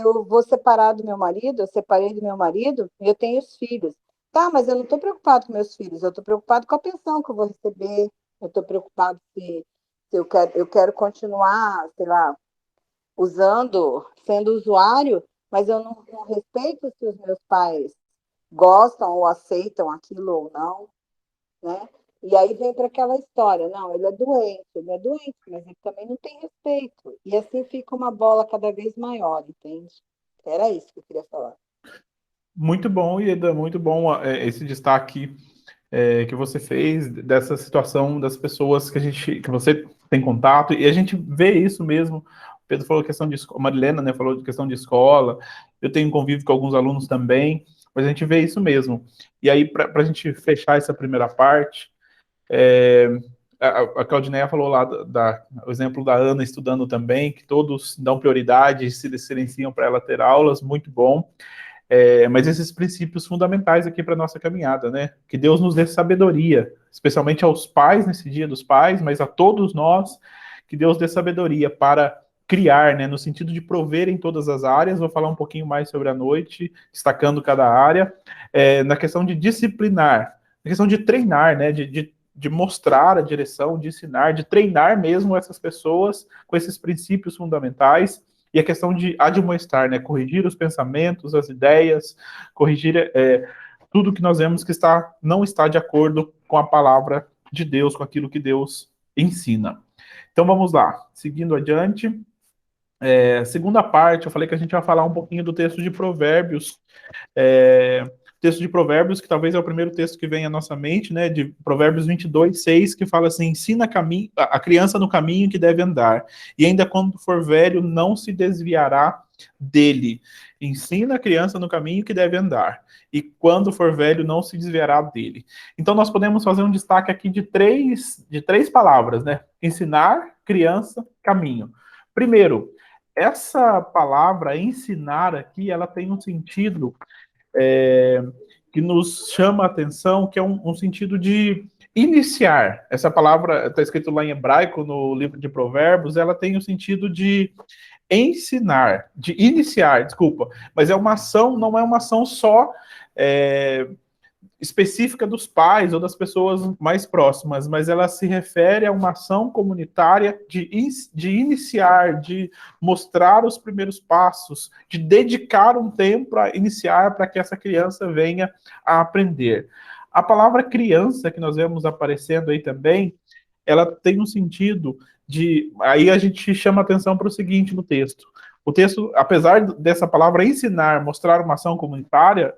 Eu vou separar do meu marido, eu separei do meu marido e eu tenho os filhos. Tá, mas eu não estou preocupado com meus filhos, eu estou preocupado com a pensão que eu vou receber, eu estou preocupado se eu quero continuar, sei lá, sendo usuário, mas eu não respeito se os meus pais gostam ou aceitam aquilo ou não, né? E aí vem para aquela história, não, ele é doente, mas ele também não tem respeito. E assim fica uma bola cada vez maior, entende? Era isso que eu queria falar. Muito bom, Ieda, muito bom esse destaque que você fez dessa situação das pessoas que você tem contato, e a gente vê isso mesmo. O Pedro falou questão de escola, a Marilena, né, falou de questão de escola, eu tenho convívio com alguns alunos também, mas a gente vê isso mesmo. E aí, para a gente fechar essa primeira parte, a Claudineia falou lá o exemplo da Ana estudando também, que todos dão prioridade e se silenciam para ela ter aulas, muito bom. Mas esses princípios fundamentais aqui para a nossa caminhada, né? Que Deus nos dê sabedoria, especialmente aos pais nesse Dia dos Pais, mas a todos nós, que Deus dê sabedoria para criar, né? No sentido de prover em todas as áreas. Vou falar um pouquinho mais sobre a noite, destacando cada área. Na questão de disciplinar, na questão de treinar, né? De mostrar a direção, de ensinar, de treinar mesmo essas pessoas com esses princípios fundamentais. E a questão de admoestar, né? Corrigir os pensamentos, as ideias, corrigir tudo que nós vemos que não está de acordo com a palavra de Deus, com aquilo que Deus ensina. Então vamos lá, seguindo adiante. Segunda parte, eu falei que a gente vai falar um pouquinho do texto de Provérbios. Texto de Provérbios, que talvez é o primeiro texto que vem à nossa mente, né, de Provérbios 22:6, que fala assim: ensina a criança no caminho que deve andar, e ainda quando for velho não se desviará dele. Ensina a criança no caminho que deve andar, e quando for velho não se desviará dele. Então nós podemos fazer um destaque aqui de três palavras, né? Ensinar, criança, caminho. Primeiro, essa palavra ensinar aqui, ela tem um sentido que nos chama a atenção, que é um sentido de iniciar. Essa palavra está escrito lá em hebraico, no livro de Provérbios, ela tem o sentido de ensinar, de iniciar, desculpa, mas é uma ação, não é uma ação só específica dos pais ou das pessoas mais próximas, mas ela se refere a uma ação comunitária de iniciar, de mostrar os primeiros passos, de dedicar um tempo para iniciar, para que essa criança venha a aprender. A palavra criança, que nós vemos aparecendo aí também, ela tem um sentido de... Aí a gente chama atenção para o seguinte no texto. O texto, apesar dessa palavra ensinar, mostrar uma ação comunitária,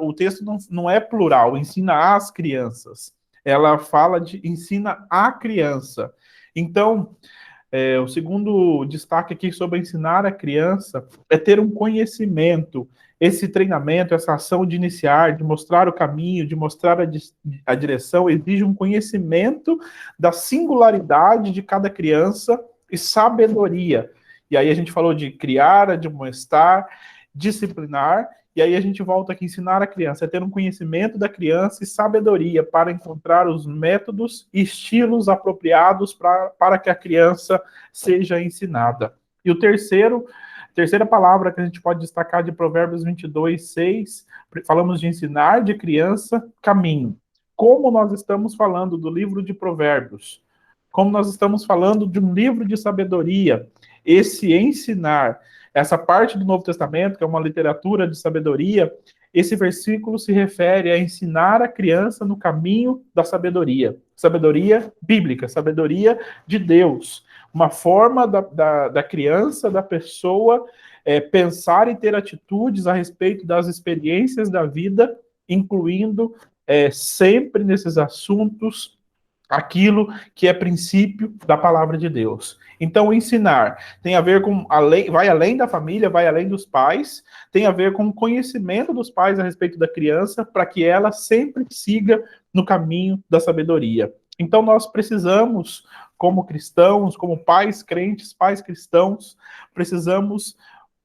o texto não é plural, ensina às crianças. Ela fala de ensina a criança. Então, o segundo destaque aqui sobre ensinar a criança é ter um conhecimento. Esse treinamento, essa ação de iniciar, de mostrar o caminho, de mostrar a direção, exige um conhecimento da singularidade de cada criança e sabedoria. E aí a gente falou de criar, admoestar, disciplinar, e aí a gente volta aqui, ensinar a criança, é ter um conhecimento da criança e sabedoria para encontrar os métodos e estilos apropriados para que a criança seja ensinada. E o terceira palavra que a gente pode destacar de Provérbios 22:6, falamos de ensinar de criança caminho. Como nós estamos falando do livro de Provérbios, como nós estamos falando de um livro de sabedoria, esse ensinar, essa parte do Novo Testamento, que é uma literatura de sabedoria, esse versículo se refere a ensinar a criança no caminho da sabedoria. Sabedoria bíblica, sabedoria de Deus. Uma forma da criança, da pessoa, pensar e ter atitudes a respeito das experiências da vida, incluindo sempre nesses assuntos aquilo que é princípio da palavra de Deus. Então, ensinar tem a ver com, vai além da família, vai além dos pais, tem a ver com o conhecimento dos pais a respeito da criança, para que ela sempre siga no caminho da sabedoria. Então, nós precisamos, como cristãos, como pais crentes, pais cristãos, precisamos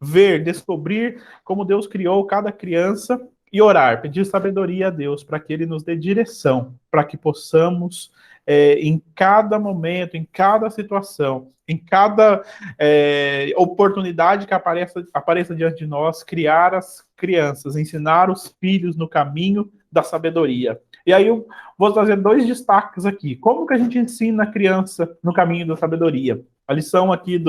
ver, descobrir como Deus criou cada criança e orar, pedir sabedoria a Deus, para que Ele nos dê direção, para que possamos em cada momento, em cada situação, em cada oportunidade que apareça diante de nós, criar as crianças, ensinar os filhos no caminho da sabedoria. E aí eu vou trazer 2 destaques aqui. Como que a gente ensina a criança no caminho da sabedoria? A lição aqui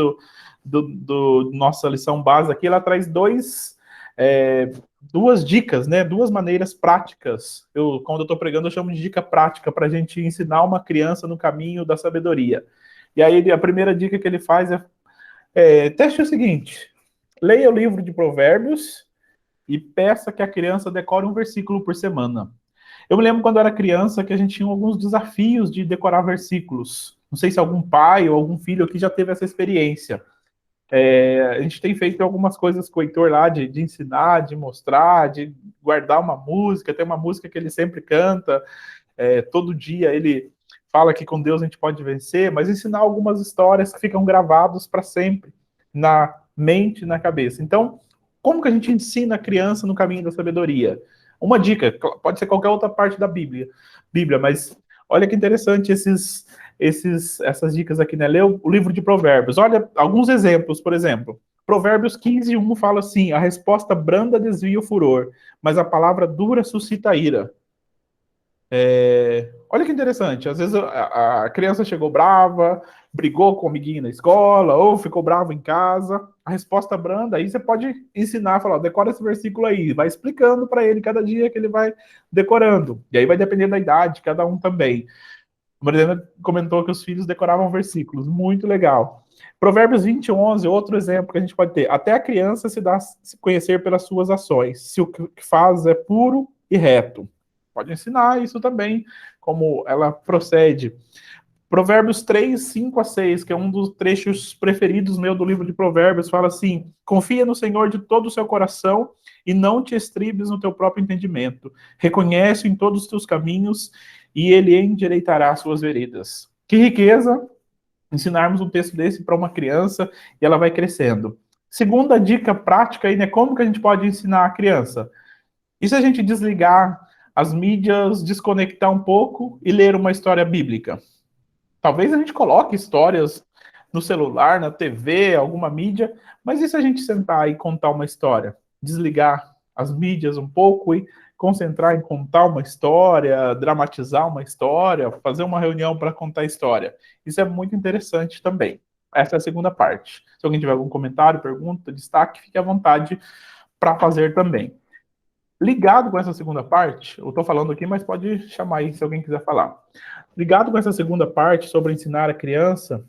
nossa lição base aqui, ela traz 2 dicas, né? 2 maneiras práticas. Quando eu estou pregando, eu chamo de dica prática para a gente ensinar uma criança no caminho da sabedoria. E aí a primeira dica que ele faz teste o seguinte: leia o livro de Provérbios e peça que a criança decore um versículo por semana. Eu me lembro quando eu era criança que a gente tinha alguns desafios de decorar versículos. Não sei se algum pai ou algum filho aqui já teve essa experiência. A gente tem feito algumas coisas com o Heitor lá, de ensinar, de mostrar, de guardar uma música. Tem uma música que ele sempre canta, todo dia ele fala que com Deus a gente pode vencer, mas ensinar algumas histórias que ficam gravadas para sempre na mente e na cabeça. Então, como que a gente ensina a criança no caminho da sabedoria? Uma dica, pode ser qualquer outra parte da Bíblia, mas olha que interessante essas dicas aqui, né? Lê o livro de Provérbios. Olha alguns exemplos, por exemplo. Provérbios 15:1 fala assim: a resposta branda desvia o furor, mas a palavra dura suscita a ira. Olha que interessante, às vezes a criança chegou brava, brigou com o amiguinho na escola, ou ficou bravo em casa. A resposta branda, aí você pode ensinar, falar, decora esse versículo aí, vai explicando para ele cada dia que ele vai decorando. E aí vai depender da idade, cada um também. A Mariana comentou que os filhos decoravam versículos, muito legal. Provérbios 20:11, outro exemplo que a gente pode ter. Até a criança se conhecer pelas suas ações, se o que faz é puro e reto. Pode ensinar isso também, como ela procede. Provérbios 3, 5 a 6, que é um dos trechos preferidos meu do livro de Provérbios, fala assim: confia no Senhor de todo o seu coração e não te estribes no teu próprio entendimento. Reconhece em todos os teus caminhos e ele endireitará as suas veredas. Que riqueza ensinarmos um texto desse para uma criança e ela vai crescendo. Segunda dica prática aí, né? Como que a gente pode ensinar a criança? E se a gente desligar as mídias, desconectar um pouco e ler uma história bíblica? Talvez a gente coloque histórias no celular, na TV, alguma mídia, mas e se a gente sentar e contar uma história? Desligar as mídias um pouco e concentrar em contar uma história, dramatizar uma história, fazer uma reunião para contar a história. Isso é muito interessante também. Essa é a segunda parte. Se alguém tiver algum comentário, pergunta, destaque, fique à vontade para fazer também. Ligado com essa segunda parte, eu estou falando aqui, mas pode chamar aí se alguém quiser falar. Ligado com essa segunda parte sobre ensinar a criança,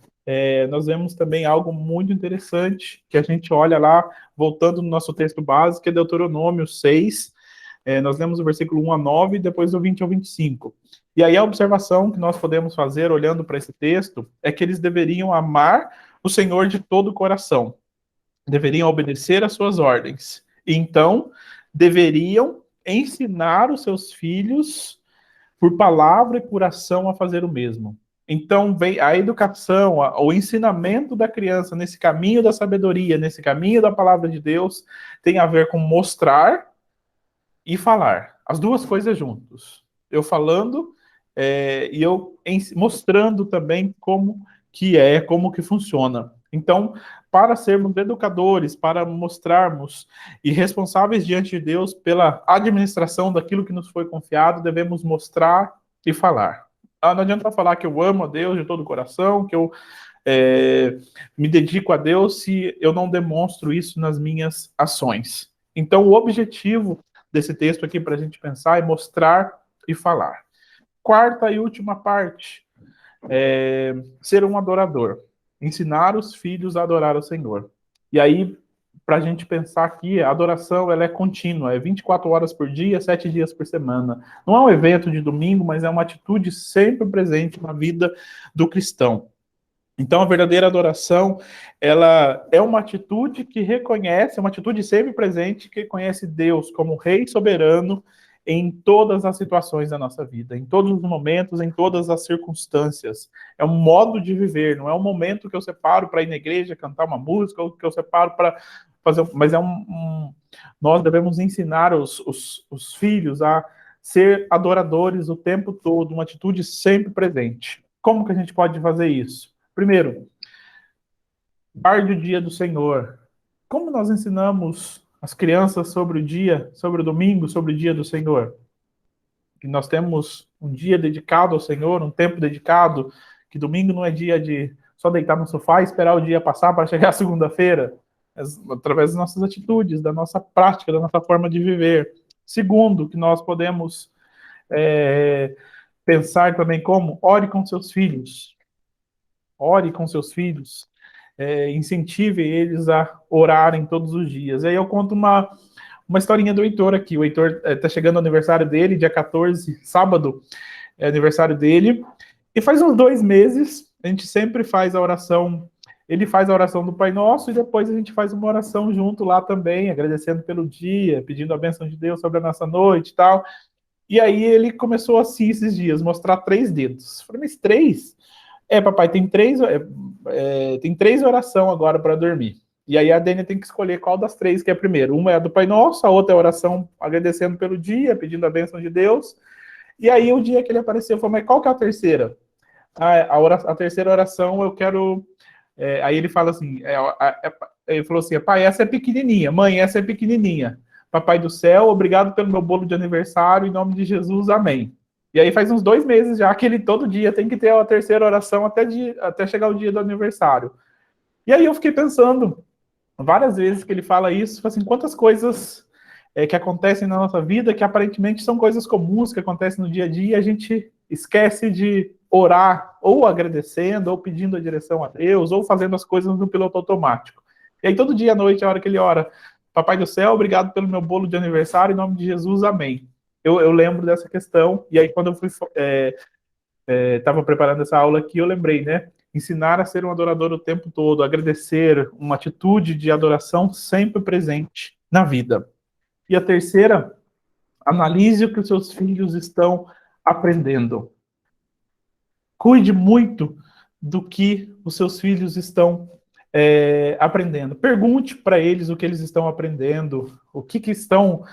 nós vemos também algo muito interessante que a gente olha lá, voltando no nosso texto básico, que é Deuteronômio 6, nós lemos o versículo 1 a 9 e depois do 20 ao 25. E aí a observação que nós podemos fazer olhando para esse texto é que eles deveriam amar o Senhor de todo o coração, deveriam obedecer às suas ordens, e então deveriam ensinar os seus filhos por palavra e por ação a fazer o mesmo. Então, vem a educação, o ensinamento da criança nesse caminho da sabedoria, nesse caminho da palavra de Deus, tem a ver com mostrar e falar. As duas coisas juntos. Eu falando e eu mostrando também como que funciona. Então, para sermos educadores, para mostrarmos e responsáveis diante de Deus pela administração daquilo que nos foi confiado, devemos mostrar e falar. Não adianta falar que eu amo a Deus de todo o coração, que eu me dedico a Deus, se eu não demonstro isso nas minhas ações. Então, o objetivo desse texto aqui para a gente pensar é mostrar e falar. Quarta e última parte, ser um adorador. Ensinar os filhos a adorar o Senhor. E aí, para a gente pensar aqui, a adoração ela é contínua, é 24 horas por dia, 7 dias por semana. Não é um evento de domingo, mas é uma atitude sempre presente na vida do cristão. Então, a verdadeira adoração, ela é uma atitude que reconhece, uma atitude sempre presente, que reconhece Deus como Rei soberano em todas as situações da nossa vida, em todos os momentos, em todas as circunstâncias. É um modo de viver, não é um momento que eu separo para ir na igreja, cantar uma música, ou que eu separo para fazer... Mas nós devemos ensinar os filhos a ser adoradores o tempo todo, uma atitude sempre presente. Como que a gente pode fazer isso? Primeiro, guarde o dia do Senhor. Como nós ensinamos as crianças sobre o dia, sobre o domingo, sobre o dia do Senhor? Que nós temos um dia dedicado ao Senhor, um tempo dedicado, que domingo não é dia de só deitar no sofá e esperar o dia passar para chegar a segunda-feira, através das nossas atitudes, da nossa prática, da nossa forma de viver. Segundo, que nós podemos pensar também como ore com seus filhos. Ore com seus filhos. Incentive eles a orarem todos os dias. E aí eu conto uma historinha do Heitor aqui. O Heitor está chegando o aniversário dele, dia 14, sábado, é aniversário dele. E faz uns 2 meses, a gente sempre faz a oração. Ele faz a oração do Pai Nosso e depois a gente faz uma oração junto lá também, agradecendo pelo dia, pedindo a bênção de Deus sobre a nossa noite e tal. E aí ele começou assim esses dias, mostrar 3 dedos. Eu falei, mas 3? Papai, tem 3 orações agora para dormir. E aí a Dênia tem que escolher qual das 3 que é primeiro. Uma é a do Pai Nosso, a outra é a oração agradecendo pelo dia, pedindo a bênção de Deus. E aí o dia que ele apareceu, eu falei, mas qual que é a terceira? A terceira oração eu quero... aí ele fala assim, ele falou assim, pai, essa é pequenininha. Mãe, essa é pequenininha. Papai do céu, obrigado pelo meu bolo de aniversário, em nome de Jesus, amém. E aí faz uns 2 meses já que ele todo dia tem que ter a terceira oração até chegar o dia do aniversário. E aí eu fiquei pensando, várias vezes que ele fala isso, assim, quantas coisas que acontecem na nossa vida, que aparentemente são coisas comuns, que acontecem no dia a dia, e a gente esquece de orar, ou agradecendo, ou pedindo a direção a Deus, ou fazendo as coisas no piloto automático. E aí todo dia à noite, a hora que ele ora, Papai do céu, obrigado pelo meu bolo de aniversário, em nome de Jesus, amém. Eu lembro dessa questão, e aí quando eu fui estava preparando essa aula aqui, eu lembrei, né? Ensinar a ser um adorador o tempo todo, agradecer, uma atitude de adoração sempre presente na vida. E a terceira, analise o que os seus filhos estão aprendendo. Cuide muito do que os seus filhos estão aprendendo. Pergunte para eles o que eles estão aprendendo, o que estão...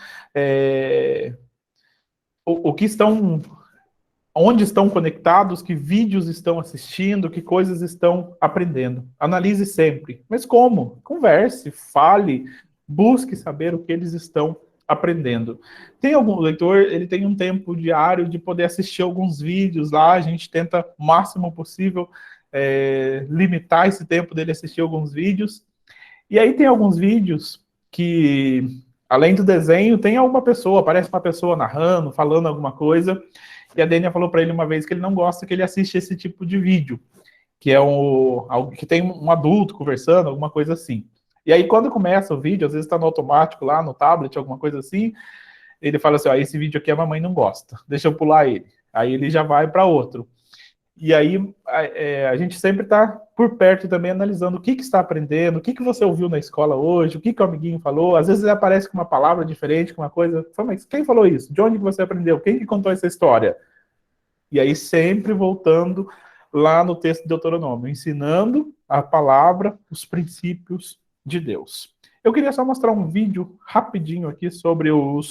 o que estão... onde estão conectados, que vídeos estão assistindo, que coisas estão aprendendo. Analise sempre. Mas como? Converse, fale, busque saber o que eles estão aprendendo. Tem algum leitor, ele tem um tempo diário de poder assistir alguns vídeos lá, a gente tenta o máximo possível limitar esse tempo dele assistir alguns vídeos. E aí tem alguns vídeos que, além do desenho, tem alguma pessoa, aparece uma pessoa narrando, falando alguma coisa. E a Dênia falou para ele uma vez que ele não gosta que ele assiste esse tipo de vídeo, que é algo que tem um adulto conversando, alguma coisa assim. E aí, quando começa o vídeo, às vezes está no automático lá, no tablet, alguma coisa assim, ele fala assim, esse vídeo aqui a mamãe não gosta, deixa eu pular ele. Aí ele já vai para outro. E aí a gente sempre está por perto também analisando o que está aprendendo, o que você ouviu na escola hoje, o que o amiguinho falou. Às vezes ele aparece com uma palavra diferente, com uma coisa. Mas quem falou isso? De onde você aprendeu? Quem que contou essa história? E aí sempre voltando lá no texto de Deuteronômio, ensinando a palavra, os princípios de Deus. Eu queria só mostrar um vídeo rapidinho aqui sobre o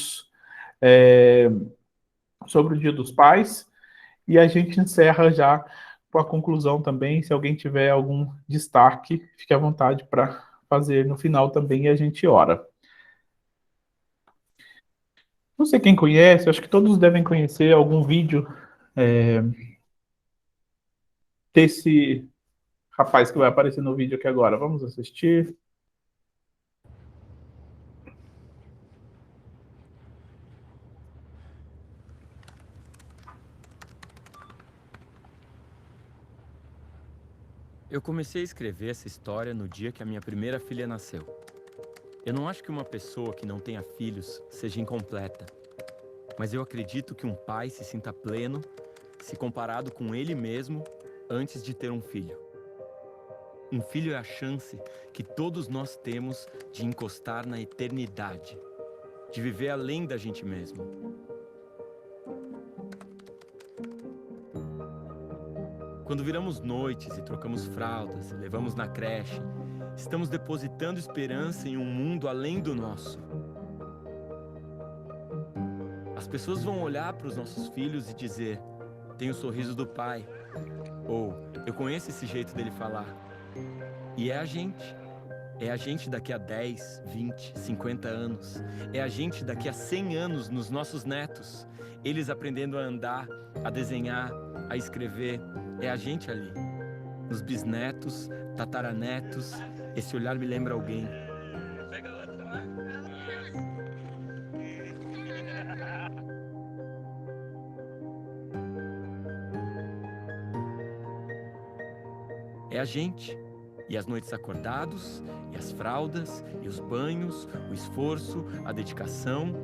Dia dos Pais. E a gente encerra já com a conclusão também. Se alguém tiver algum destaque, fique à vontade para fazer no final também e a gente ora. Não sei quem conhece, acho que todos devem conhecer algum vídeo desse rapaz que vai aparecer no vídeo aqui agora. Vamos assistir. Eu comecei a escrever essa história no dia que a minha primeira filha nasceu. Eu não acho que uma pessoa que não tenha filhos seja incompleta, mas eu acredito que um pai se sinta pleno se comparado com ele mesmo antes de ter um filho. Um filho é a chance que todos nós temos de encostar na eternidade, de viver além da gente mesmo. Quando viramos noites e trocamos fraldas, levamos na creche, estamos depositando esperança em um mundo além do nosso. As pessoas vão olhar para os nossos filhos e dizer, tem o sorriso do pai, ou eu conheço esse jeito dele falar. E é a gente daqui a 10, 20, 50 anos, é a gente daqui a 100 anos nos nossos netos, eles aprendendo a andar, a desenhar, a escrever. É a gente ali, nos bisnetos, tataranetos, esse olhar me lembra alguém. É a gente, e as noites acordados, e as fraldas, e os banhos, o esforço, a dedicação.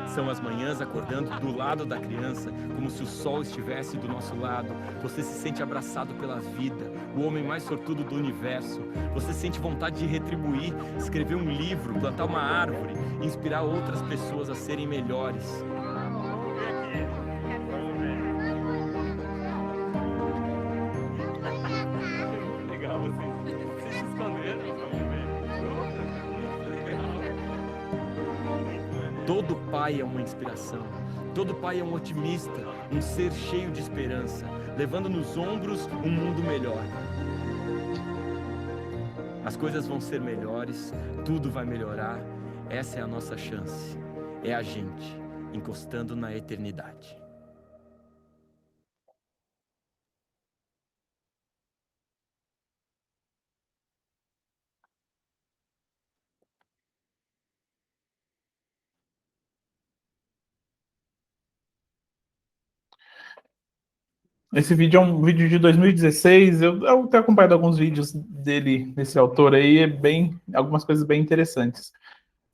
São as manhãs acordando do lado da criança, como se o sol estivesse do nosso lado. Você se sente abraçado pela vida, o homem mais sortudo do universo. Você sente vontade de retribuir, escrever um livro, plantar uma árvore, inspirar outras pessoas a serem melhores. Legal, vocês se esconderam. Todo pai é uma inspiração, todo pai é um otimista, um ser cheio de esperança, levando nos ombros um mundo melhor. As coisas vão ser melhores, tudo vai melhorar, essa é a nossa chance, é a gente, encostando na eternidade. Esse vídeo é um vídeo de 2016, eu tenho acompanhado alguns vídeos dele, desse autor aí, algumas coisas bem interessantes.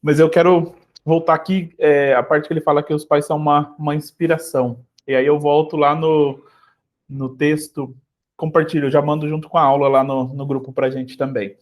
Mas eu quero voltar aqui, a parte que ele fala que os pais são uma inspiração. E aí eu volto lá no texto, compartilho, eu já mando junto com a aula lá no grupo para a gente também.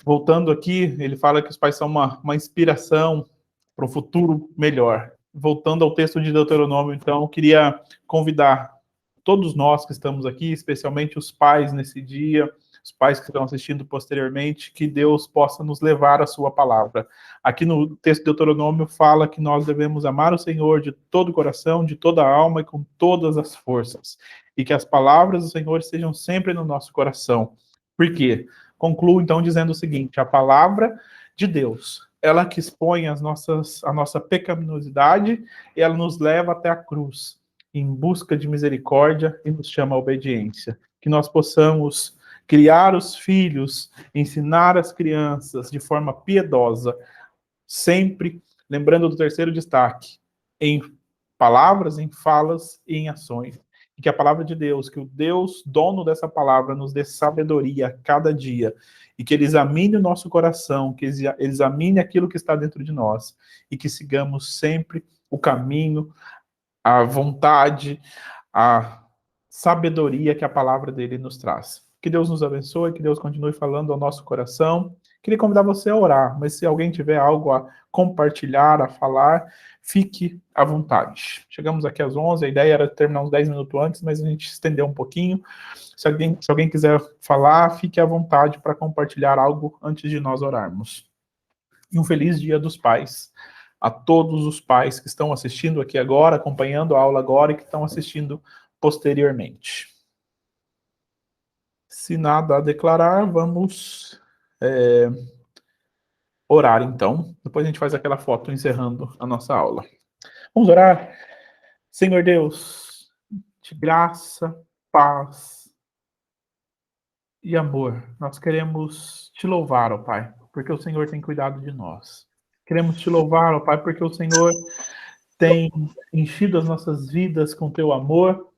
Voltando aqui, ele fala que os pais são uma inspiração para um futuro melhor. Voltando ao texto de Deuteronômio, então, eu queria convidar todos nós que estamos aqui, especialmente os pais nesse dia, os pais que estão assistindo posteriormente, que Deus possa nos levar a sua palavra. Aqui no texto de Deuteronômio fala que nós devemos amar o Senhor de todo o coração, de toda a alma e com todas as forças. E que as palavras do Senhor estejam sempre no nosso coração. Por quê? Concluo então dizendo o seguinte: a palavra de Deus, ela que expõe a nossa pecaminosidade, e ela nos leva até a cruz, em busca de misericórdia, e nos chama à obediência. Que nós possamos criar os filhos, ensinar as crianças de forma piedosa, sempre lembrando do terceiro destaque, em palavras, em falas e em ações. E que a palavra de Deus, que o Deus, dono dessa palavra, nos dê sabedoria a cada dia, e que ele examine o nosso coração, que ele examine aquilo que está dentro de nós, e que sigamos sempre o caminho, a vontade, a sabedoria que a palavra dele nos traz. Que Deus nos abençoe, que Deus continue falando ao nosso coração. Queria convidar você a orar, mas se alguém tiver algo a compartilhar, a falar, fique à vontade. Chegamos aqui às 11, a ideia era terminar uns 10 minutos antes, mas a gente estendeu um pouquinho. Se alguém quiser falar, fique à vontade para compartilhar algo antes de nós orarmos. E um feliz Dia dos Pais a todos os pais que estão assistindo aqui agora, acompanhando a aula agora e que estão assistindo posteriormente. Se nada a declarar, vamos orar então. Depois a gente faz aquela foto encerrando a nossa aula. Vamos orar. Senhor Deus, de graça, paz e amor, nós queremos te louvar, ó Pai, porque o Senhor tem cuidado de nós. Queremos te louvar, ó Pai, porque o Senhor tem enchido as nossas vidas com teu amor.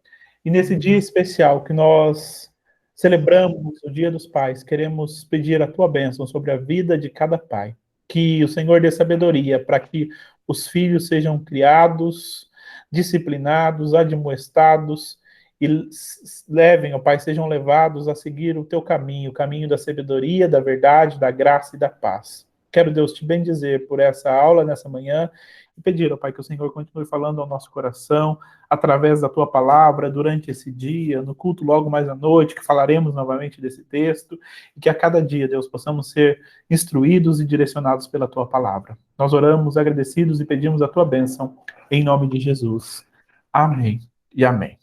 E nesse dia especial que nós celebramos o Dia dos Pais, queremos pedir a tua bênção sobre a vida de cada pai. Que o Senhor dê sabedoria para que os filhos sejam criados, disciplinados, admoestados e levem, ó Pai, sejam levados a seguir o teu caminho, o caminho da sabedoria, da verdade, da graça e da paz. Quero, Deus, te bendizer por essa aula nessa manhã e pedir, ó Pai, que o Senhor continue falando ao nosso coração, através da tua palavra, durante esse dia, no culto logo mais à noite, que falaremos novamente desse texto, e que a cada dia, Deus, possamos ser instruídos e direcionados pela tua palavra. Nós oramos agradecidos e pedimos a tua bênção, em nome de Jesus. Amém e amém.